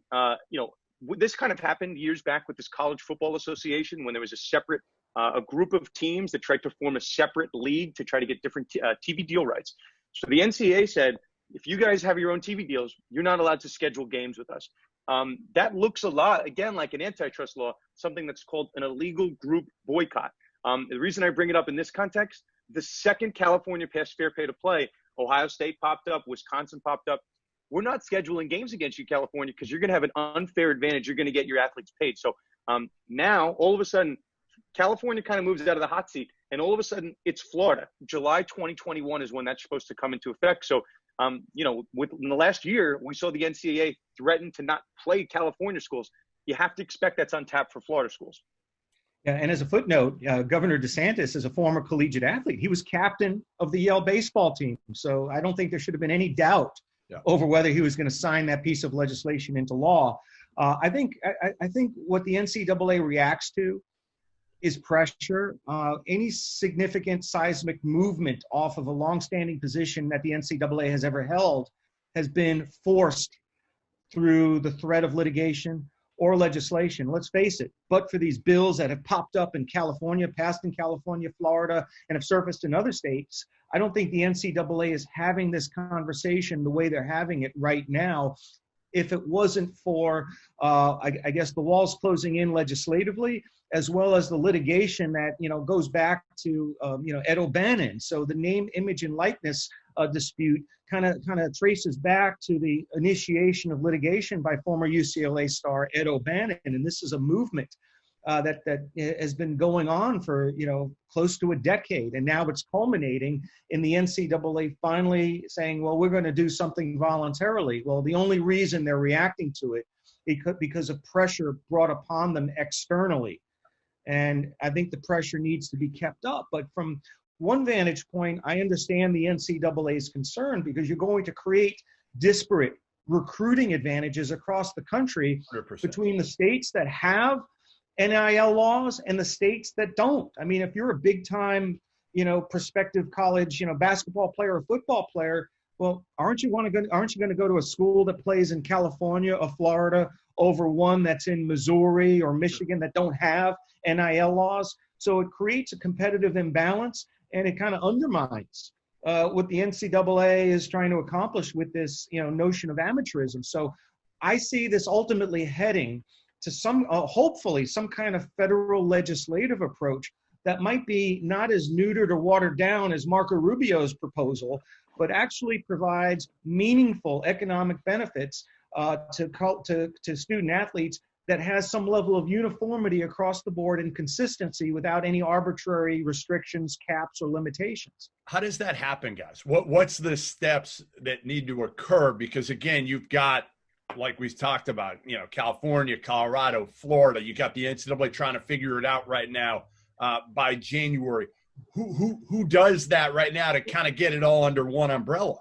This kind of happened years back with this College Football Association when there was a separate a group of teams that tried to form a separate league to try to get different TV deal rights. So the NCAA said, if you guys have your own TV deals, you're not allowed to schedule games with us. That looks a lot, again, like an antitrust law, something that's called an illegal group boycott. The reason I bring it up in this context, the second California passed fair pay to play, Ohio State popped up, Wisconsin popped up. We're not scheduling games against you, California, because you're going to have an unfair advantage. You're going to get your athletes paid. So now, all of a sudden, California kind of moves out of the hot seat, and all of a sudden, it's Florida. July 2021 is when that's supposed to come into effect. So, in the last year, we saw the NCAA threaten to not play California schools. You have to expect that's on tap for Florida schools. Yeah, and as a footnote, Governor DeSantis is a former collegiate athlete. He was captain of the Yale baseball team. So I don't think there should have been any doubt over whether he was going to sign that piece of legislation into law. I think what the NCAA reacts to is pressure. Any significant seismic movement off of a longstanding position that the NCAA has ever held has been forced through the threat of litigation or legislation. Let's face it, but for these bills that have popped up in California, passed in California, Florida, and have surfaced in other states, I don't think the NCAA is having this conversation the way they're having it right now if it wasn't for, I guess, the walls closing in legislatively, as well as the litigation that, goes back to, Ed O'Bannon. So the name, image, and likeness dispute kind of traces back to the initiation of litigation by former UCLA star Ed O'Bannon. And this is a movement that has been going on for, close to a decade. And now it's culminating in the NCAA finally saying, well, we're going to do something voluntarily. Well, the only reason they're reacting to it because of pressure brought upon them externally. And I think the pressure needs to be kept up. But from one vantage point, I understand the NCAA's concern because you're going to create disparate recruiting advantages across the country 100%. Between the states that have NIL laws and the states that don't. I mean, if you're a big time, prospective college, basketball player or football player, well, aren't you going to go to a school that plays in California or Florida over one that's in Missouri or Michigan that don't have NIL laws? So it creates a competitive imbalance, and it kind of undermines what the NCAA is trying to accomplish with this, notion of amateurism. So I see this ultimately heading to hopefully some kind of federal legislative approach that might be not as neutered or watered down as Marco Rubio's proposal, but actually provides meaningful economic benefits to student athletes that has some level of uniformity across the board and consistency without any arbitrary restrictions, caps, or limitations. How does that happen, guys? What's the steps that need to occur? Because again, you've got, like we talked about, California, Colorado, Florida. You got the NCAA trying to figure it out right now by January. Who does that right now to kind of get it all under one umbrella?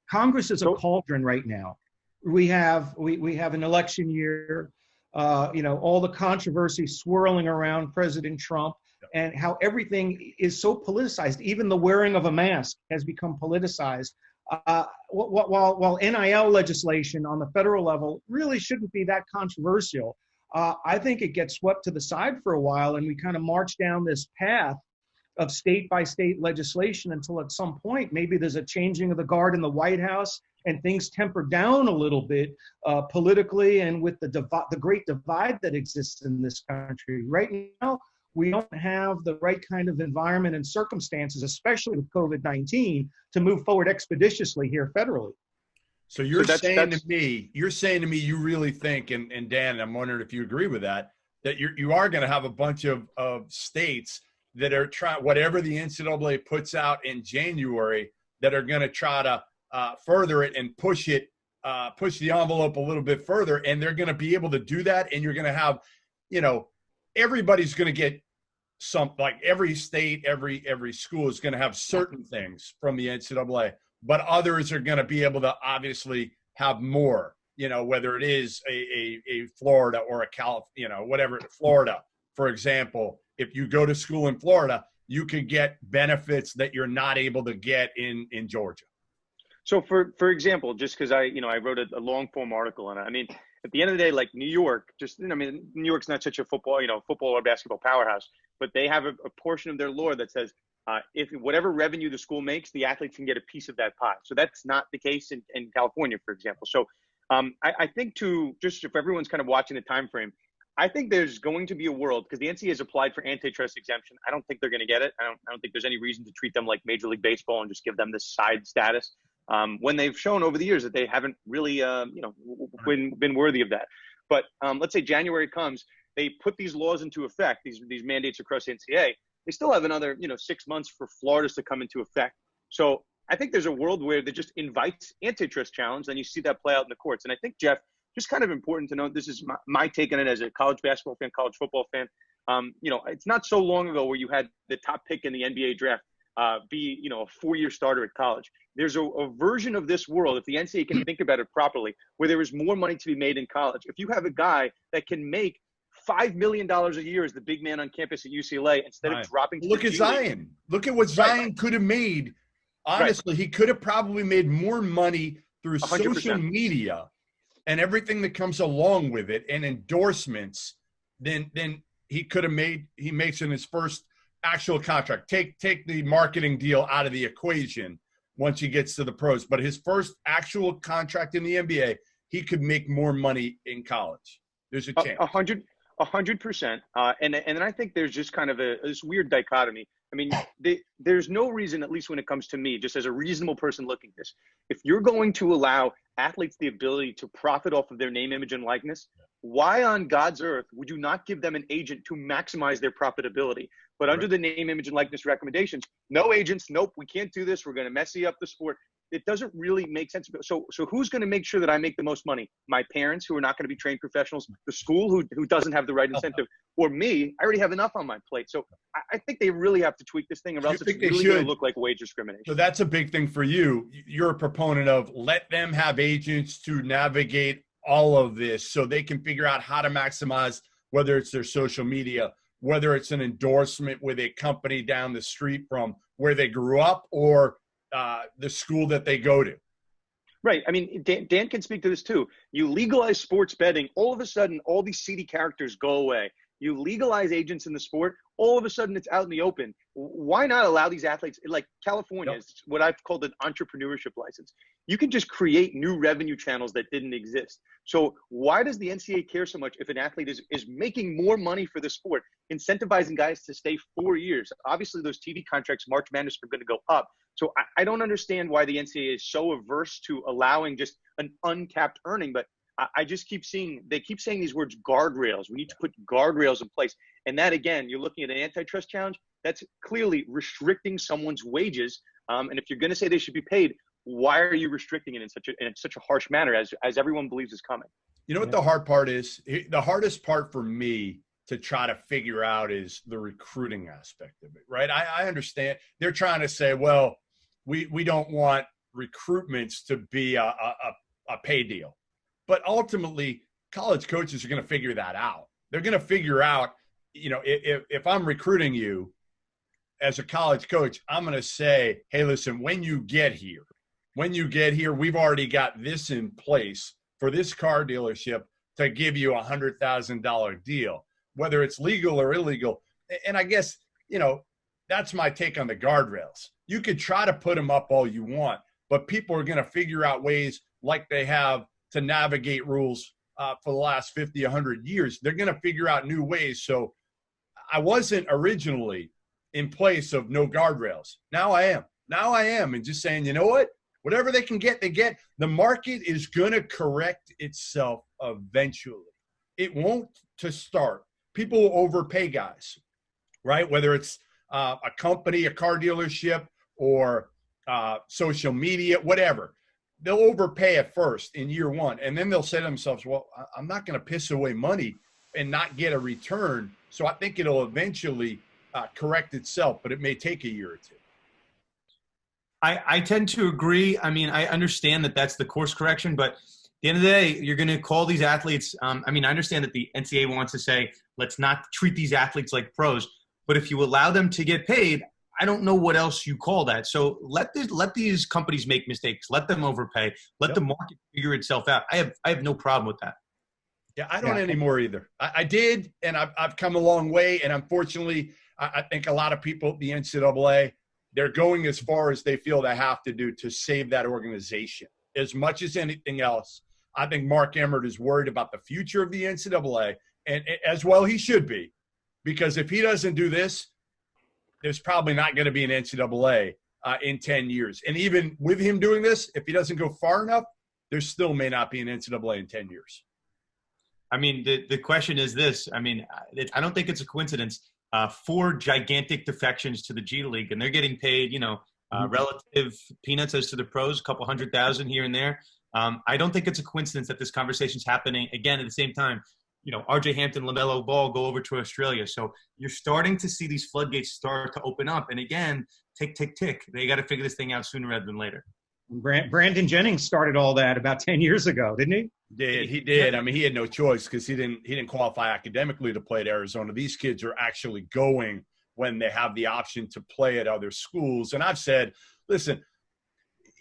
Congress is a cauldron right now. We have an election year. All the controversy swirling around President Trump and how everything is so politicized. Even the wearing of a mask has become politicized. While NIL legislation on the federal level really shouldn't be that controversial, I think it gets swept to the side for a while, and we kind of march down this path of state-by-state legislation until at some point maybe there's a changing of the guard in the White House and things temper down a little bit politically and with the great divide that exists in this country. Right now, we don't have the right kind of environment and circumstances, especially with COVID-19, to move forward expeditiously here federally. So you're saying to me, you really think, and Dan, I'm wondering if you agree with that you are going to have a bunch of states that are trying, whatever the NCAA puts out in January, that are going to try to further it and push the envelope a little bit further, and they're going to be able to do that. And you're going to have, everybody's going to get like every state, every school is going to have certain things from the NCAA, but others are going to be able to obviously have more, whether it is a Florida or a whatever, Florida, for example. If you go to school in Florida, you could get benefits that you're not able to get in Georgia. So for example, just because I wrote a long form article on it. I mean, at the end of the day, like New York, New York's not such a football or basketball powerhouse, but they have a portion of their law that says if whatever revenue the school makes, the athletes can get a piece of that pie. So that's not the case in California, for example. So I think if everyone's kind of watching the time frame, I think there's going to be a world, because the NCAA has applied for antitrust exemption. I don't think they're going to get it. I don't think there's any reason to treat them like Major League Baseball and just give them this side status when they've shown over the years that they haven't really, been worthy of that. But let's say January comes, they put these laws into effect, these mandates across the NCAA. They still have another, 6 months for Florida's to come into effect. So I think there's a world where that just invites antitrust challenge, and you see that play out in the courts. And I think, Jeff, just kind of important to note, this is my take on it as a college basketball fan, college football fan. It's not so long ago where you had the top pick in the NBA draft be, a 4-year starter at college. There's a version of this world, if the NCAA can think about it properly, where there is more money to be made in college. If you have a guy that can make $5 million a year as the big man on campus at UCLA instead of dropping to look at Zion. Look at what Zion could have made. Honestly, he could have probably made more money through 100%. Social media and everything that comes along with it and endorsements than he could have made. He makes in his first actual contract. Take the marketing deal out of the equation once he gets to the pros. But his first actual contract in the NBA, he could make more money in college. There's a chance. 100%. And then I think there's just kind of this weird dichotomy. I mean, there's no reason, at least when it comes to me, just as a reasonable person looking at this, if you're going to allow athletes the ability to profit off of their name, image, and likeness, Why on God's earth would you not give them an agent to maximize their profitability? But under the name, image, and likeness recommendations, no agents, nope, we can't do this. We're going to messy up the sport. It doesn't really make sense. So who's going to make sure that I make the most money? My parents, who are not going to be trained professionals, the school who doesn't have the right incentive, or me? I already have enough on my plate. So I think they really have to tweak this thing, or else it's really going to look like wage discrimination. So that's a big thing for you. You're a proponent of let them have agents to navigate all of this so they can figure out how to maximize, whether it's their social media, whether it's an endorsement with a company down the street from where they grew up, or the school that they go to. Right. I mean, Dan can speak to this too. You legalize sports betting, all of a sudden, all these seedy characters go away. You legalize agents in the sport, all of a sudden it's out in the open. Why not allow these athletes, like California is what I've called an entrepreneurship license. You can just create new revenue channels that didn't exist. So why does the NCAA care so much if an athlete is making more money for the sport, incentivizing guys to stay 4 years? Obviously, those TV contracts, March Madness, are going to go up. So I don't understand why the NCAA is so averse to allowing just an uncapped earning. But I just they keep saying these words, guardrails. We need to put guardrails in place. And that, again, you're looking at an antitrust challenge. That's clearly restricting someone's wages. And if you're going to say they should be paid, why are you restricting it in such a harsh manner as everyone believes is coming? You know what the hard part is? The hardest part for me to try to figure out is the recruiting aspect of it, right? I understand they're trying to say, well, we don't want recruitments to be a pay deal. But ultimately, college coaches are going to figure that out. They're going to figure out, if I'm recruiting you as a college coach, I'm going to say, hey, listen, when you get here, we've already got this in place for this car dealership to give you $100,000 deal, whether it's legal or illegal. And I guess, that's my take on the guardrails. You could try to put them up all you want, but people are going to figure out ways like they have to navigate rules for the last 50, 100 years. They're going to figure out new ways. So I wasn't originally in place of no guardrails. Now I am. And just saying, you know what? Whatever they can get, they get. The market is going to correct itself eventually. It won't to start. People will overpay guys, right? Whether it's a company, a car dealership, or social media, whatever. They'll overpay at first in year one, and then they'll say to themselves, well, I'm not going to piss away money and not get a return. So I think it'll eventually correct itself, but it may take a year or two. I tend to agree. I mean, I understand that that's the course correction, but at the end of the day, you're going to call these athletes. I understand that the NCAA wants to say, let's not treat these athletes like pros, but if you allow them to get paid, I don't know what else you call that. So let these companies make mistakes. Let them overpay. Let the market figure itself out. I have no problem with that. Yeah, I don't anymore either. I did, and I've come a long way. And unfortunately, I think a lot of people at the NCAA, they're going as far as they feel they have to do to save that organization. As much as anything else, I think Mark Emmert is worried about the future of the NCAA, and as well he should be, because if he doesn't do this, there's probably not going to be an NCAA in 10 years. And even with him doing this, if he doesn't go far enough, there still may not be an NCAA in 10 years. I mean, the question is this. I mean, I don't think it's a coincidence. 4 gigantic defections to the G League, and they're getting paid, relative peanuts as to the pros, a couple $100,000 here and there. I don't think it's a coincidence that this conversation's happening again at the same time. RJ Hampton, LaMelo Ball go over to Australia. So you're starting to see these floodgates start to open up. And again, tick, tick, tick. They got to figure this thing out sooner rather than later. Brandon Jennings started all that about 10 years ago, didn't he? He did. I mean, he had no choice because he didn't qualify academically to play at Arizona. These kids are actually going when they have the option to play at other schools. And I've said, listen,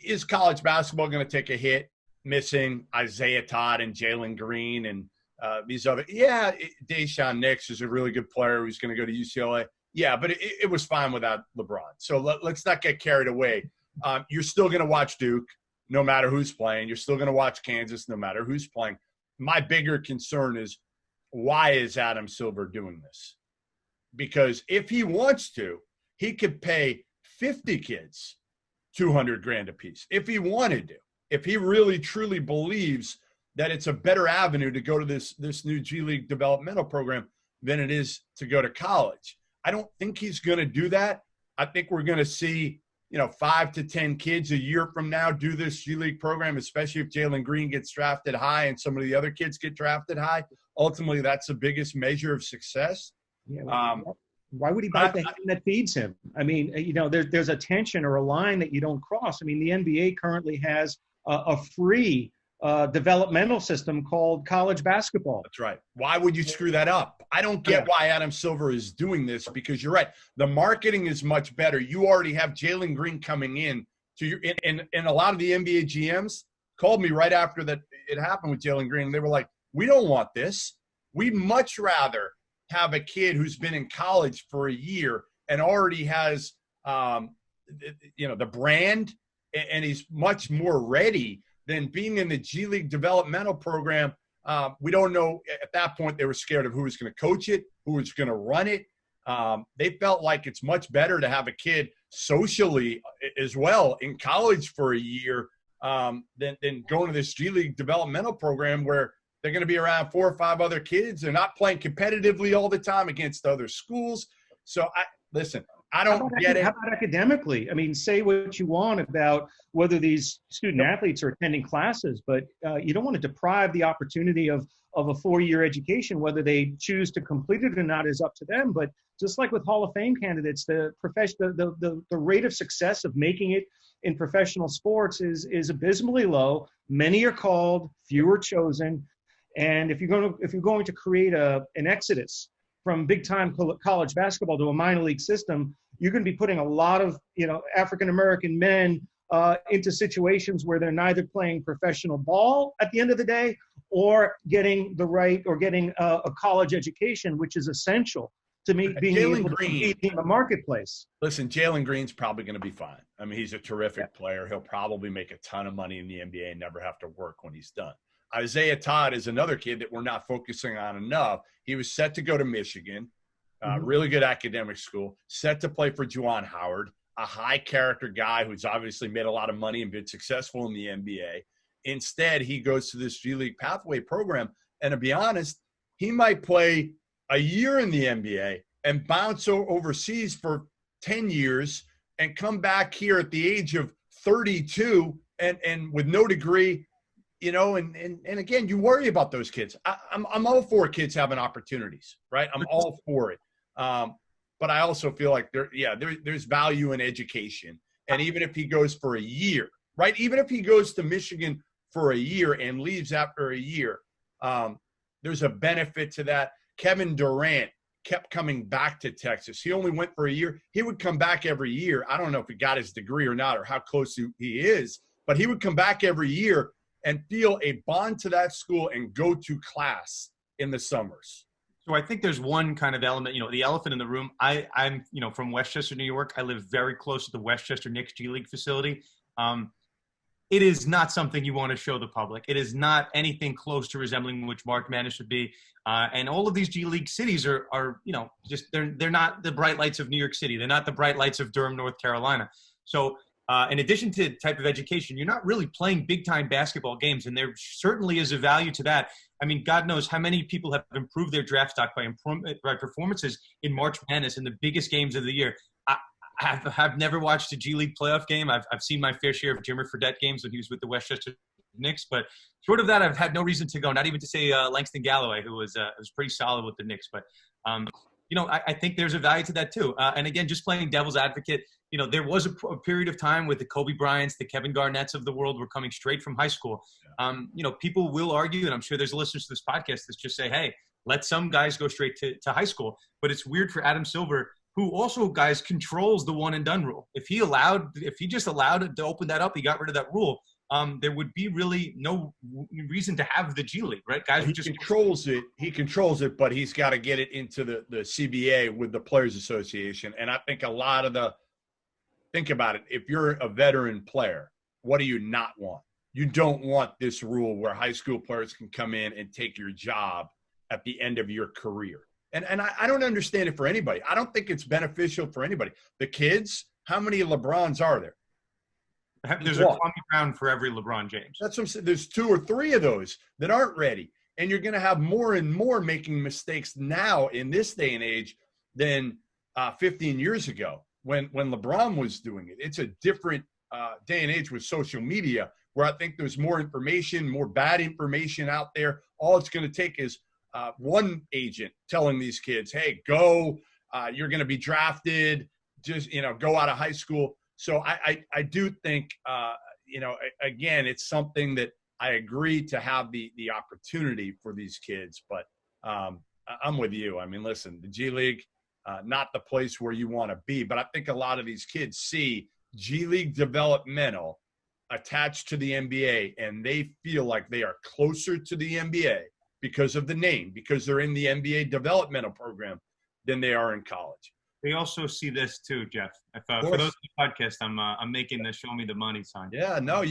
is college basketball going to take a hit missing Isaiah Todd and Jalen Green and these other, Deshaun Nix is a really good player who's going to go to UCLA. Yeah, but it was fine without LeBron. So let's not get carried away. You're still going to watch Duke no matter who's playing. You're still going to watch Kansas no matter who's playing. My bigger concern is, why is Adam Silver doing this? Because if he wants to, he could pay 50 kids $200,000 a piece if he wanted to. If he really truly believes that it's a better avenue to go to this new G League developmental program than it is to go to college. I don't think he's going to do that. I think we're going to see, 5 to 10 kids a year from now do this G League program, especially if Jalen Green gets drafted high and some of the other kids get drafted high. Ultimately, that's the biggest measure of success. Yeah, why would he bite the hand that feeds him? I mean, there's a tension or a line that you don't cross. I mean, the NBA currently has a free developmental system called college basketball. That's right. Why would you screw that up? I don't get why Adam Silver is doing this, because you're right. The marketing is much better. You already have Jalen Green coming in to your, and a lot of the NBA GMs called me right after that it happened with Jalen Green. And they were like, we don't want this. We'd much rather have a kid who's been in college for a year and already has, the brand, and he's much more ready than being in the G League developmental program. We don't know. At that point, they were scared of who was going to coach it, who was going to run it. They felt like it's much better to have a kid socially as well in college for a year than going to this G League developmental program where they're going to be around 4 or 5 other kids. They're not playing competitively all the time against other schools. So, I don't get it. How about academically? I mean, say what you want about whether these student athletes are attending classes, but you don't want to deprive the opportunity of a 4-year education. Whether they choose to complete it or not is up to them. But just like with Hall of Fame candidates, the rate of success of making it in professional sports is abysmally low. Many are called, few are chosen. And if you're going to create an exodus from big-time college basketball to a minor league system, you're going to be putting a lot of, African-American men into situations where they're neither playing professional ball at the end of the day or getting a college education, which is essential to me being able to compete in the marketplace. Listen, Jalen Green's probably going to be fine. I mean, he's a terrific player. He'll probably make a ton of money in the NBA and never have to work when he's done. Isaiah Todd is another kid that we're not focusing on enough. He was set to go to Michigan, really good academic school, set to play for Juwan Howard, a high-character guy who's obviously made a lot of money and been successful in the NBA. Instead, he goes to this G League pathway program, and to be honest, he might play a year in the NBA and bounce overseas for 10 years and come back here at the age of 32 and with no degree. And again, you worry about those kids. I'm all for kids having opportunities, right? I'm all for it. But I also feel like there's value in education. And even if he goes for a year, right? Even if he goes to Michigan for a year and leaves after a year, there's a benefit to that. Kevin Durant kept coming back to Texas. He only went for a year. He would come back every year. I don't know if he got his degree or not or how close he is, but he would come back every year and feel a bond to that school and go to class in the summers. So I think there's one kind of element, the elephant in the room. I'm from Westchester, New York. I live very close to the Westchester Knicks G League facility. It is not something you want to show the public. It is not anything close to resembling which March Madness should be. And all of these G League cities are just they're not the bright lights of New York City. They're not the bright lights of Durham, North Carolina. So in addition to type of education, you're not really playing big-time basketball games, and there certainly is a value to that. I mean, God knows how many people have improved their draft stock by performances in March Madness in the biggest games of the year. I've never watched a G League playoff game. I've seen my fair share of Jimmer Fredette games when he was with the Westchester Knicks, but short of that, I've had no reason to go. Not even to say Langston Galloway, who was pretty solid with the Knicks. But I think there's a value to that too. And again, just playing devil's advocate, there was a period of time with the Kobe Bryants, the Kevin Garnetts of the world were coming straight from high school. People will argue, and I'm sure there's listeners to this podcast that just say, hey, let some guys go straight to high school. But it's weird for Adam Silver, who also, guys, controls the one and done rule. If he just allowed to open that up, he got rid of that rule. There would be really no reason to have the G League, right? Guys who just controls it. He controls it, but he's got to get it into the CBA with the Players Association. And I think think about it. If you're a veteran player, what do you not want? You don't want this rule where high school players can come in and take your job at the end of your career. And I don't understand it for anybody. I don't think it's beneficial for anybody. The kids, how many LeBrons are there? There's a Kwame Brown for every LeBron James. That's what I'm saying. There's 2 or 3 of those that aren't ready. And you're going to have more and more making mistakes now in this day and age than 15 years ago when LeBron was doing it. It's a different day and age with social media where I think there's more information, more bad information out there. All it's going to take is one agent telling these kids, hey, go, you're going to be drafted, just, go out of high school. So I do think, again, it's something that I agree to have the opportunity for these kids. But I'm with you. I mean, listen, the G League, not the place where you want to be. But I think a lot of these kids see G League developmental attached to the NBA, and they feel like they are closer to the NBA because of the name, because they're in the NBA developmental program than they are in college. They also see this too, Jeff. For those on the podcast, I'm making the "Show Me the Money" sign. Yeah, no,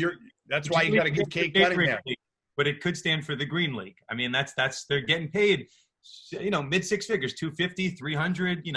that's why you got to give Kate Cunningham. But it could stand for the Green League. I mean, that's they're getting paid, mid 6 figures, 250, 300,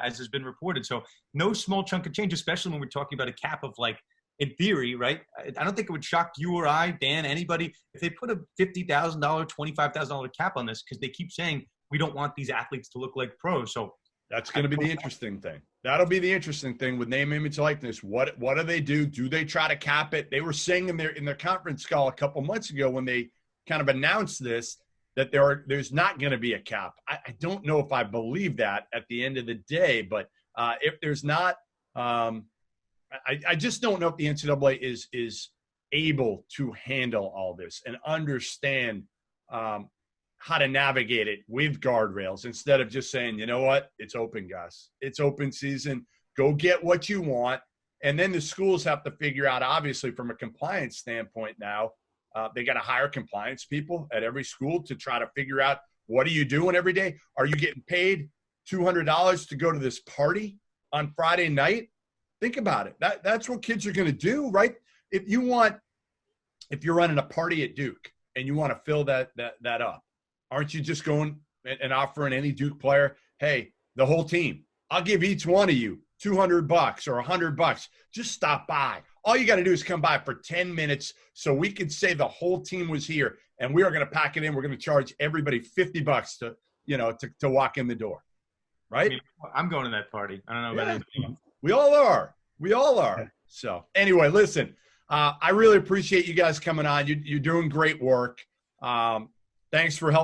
as has been reported. So no small chunk of change, especially when we're talking about a cap of, like, in theory, right? I don't think it would shock you or I, Dan, anybody, if they put a $50,000, $25,000 cap on this, because they keep saying we don't want these athletes to look like pros. So that's going to be the interesting thing. That'll be the interesting thing with name, image, likeness. What do they do? Do they try to cap it? They were saying in their conference call a couple months ago when they kind of announced this that there's not going to be a cap. I don't know if I believe that at the end of the day, but if there's not, I just don't know if the NCAA is able to handle all this and understand how to navigate it with guardrails instead of just saying, you know what, it's open, guys. It's open season. Go get what you want. And then the schools have to figure out, obviously, from a compliance standpoint now, they got to hire compliance people at every school to try to figure out, what are you doing every day? Are you getting paid $200 to go to this party on Friday night? Think about it. That's what kids are going to do, right? If you're running a party at Duke and you want to fill that up, aren't you just going and offering any Duke player, hey, the whole team, I'll give each one of you $200 or $100. Just stop by. All you got to do is come by for 10 minutes so we can say the whole team was here, and we are going to pack it in. We're going to charge everybody $50 to walk in the door, right? I mean, I'm going to that party. I don't know about anybody else. We all are. So anyway, listen, I really appreciate you guys coming on. You're doing great work. Thanks for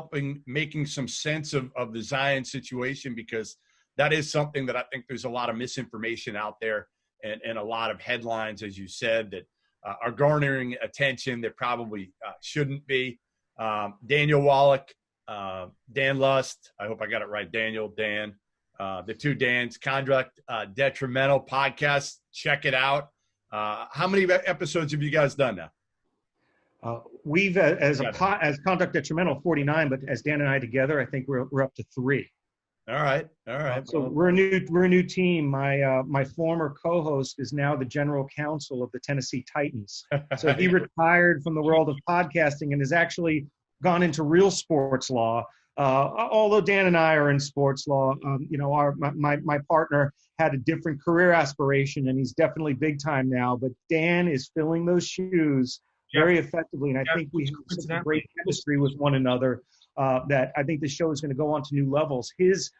making some sense of the Zion situation, because that is something that I think there's a lot of misinformation out there and a lot of headlines, as you said, that are garnering attention that probably shouldn't be. Daniel Wallach, Dan Lust, I hope I got it right, Dan, the two Dans, Conduct Detrimental podcast. Check it out. How many episodes have you guys done now? We've, as Conduct Detrimental, 49, but as Dan and I together, I think we're up to 3. All right. So we're a new team. My former co-host is now the general counsel of the Tennessee Titans. So he retired from the world of podcasting and has actually gone into real sports law. Although Dan and I are in sports law, my partner had a different career aspiration, and he's definitely big time now. But Dan is filling those shoes very effectively, and I think we have such a great chemistry with one another that I think the show is going to go on to new levels. His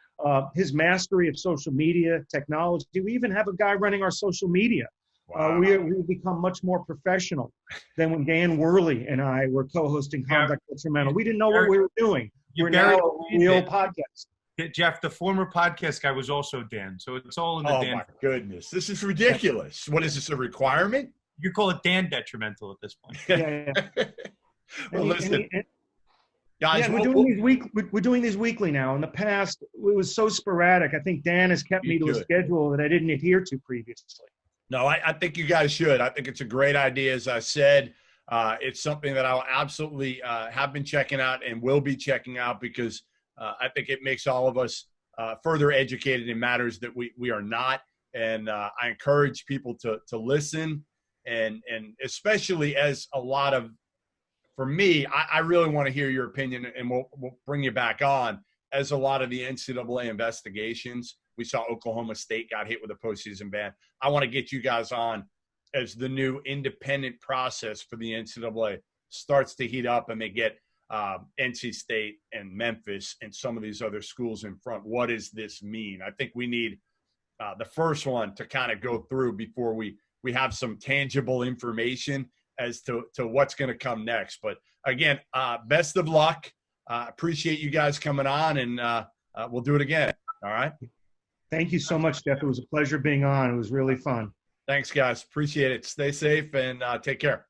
mastery of social media technology. We even have a guy running our social media. Wow. We've become much more professional than when Dan Worley and I were co-hosting Conduct Detrimental. We didn't know what we were doing. We're now a real podcast. Jeff, the former podcast guy was also Dan, so it's all in the Dan. Oh, my goodness. This is ridiculous. What is this, a requirement? You call it Dan Detrimental at this point. Yeah. Well, listen. Guys, we're doing these weekly now. In the past, it was so sporadic. I think Dan has kept me to a schedule that I didn't adhere to previously. No, I think you guys should. I think it's a great idea. As I said, it's something that I'll absolutely have been checking out and will be checking out, because I think it makes all of us further educated in matters that we are not. And I encourage people to listen, and especially as a lot of, for me, I really want to hear your opinion, and we'll bring you back on, as a lot of the NCAA investigations. We saw Oklahoma State got hit with a postseason ban. I want to get you guys on as the new independent process for the NCAA starts to heat up and they get NC State and Memphis and some of these other schools in front. What does this mean? I think we need the first one to kind of go through before we have some tangible information as to what's going to come next. But again, best of luck. Appreciate you guys coming on, and we'll do it again. All right. Thank you so much, Jeff. It was a pleasure being on. It was really fun. Thanks, guys. Appreciate it. Stay safe and take care.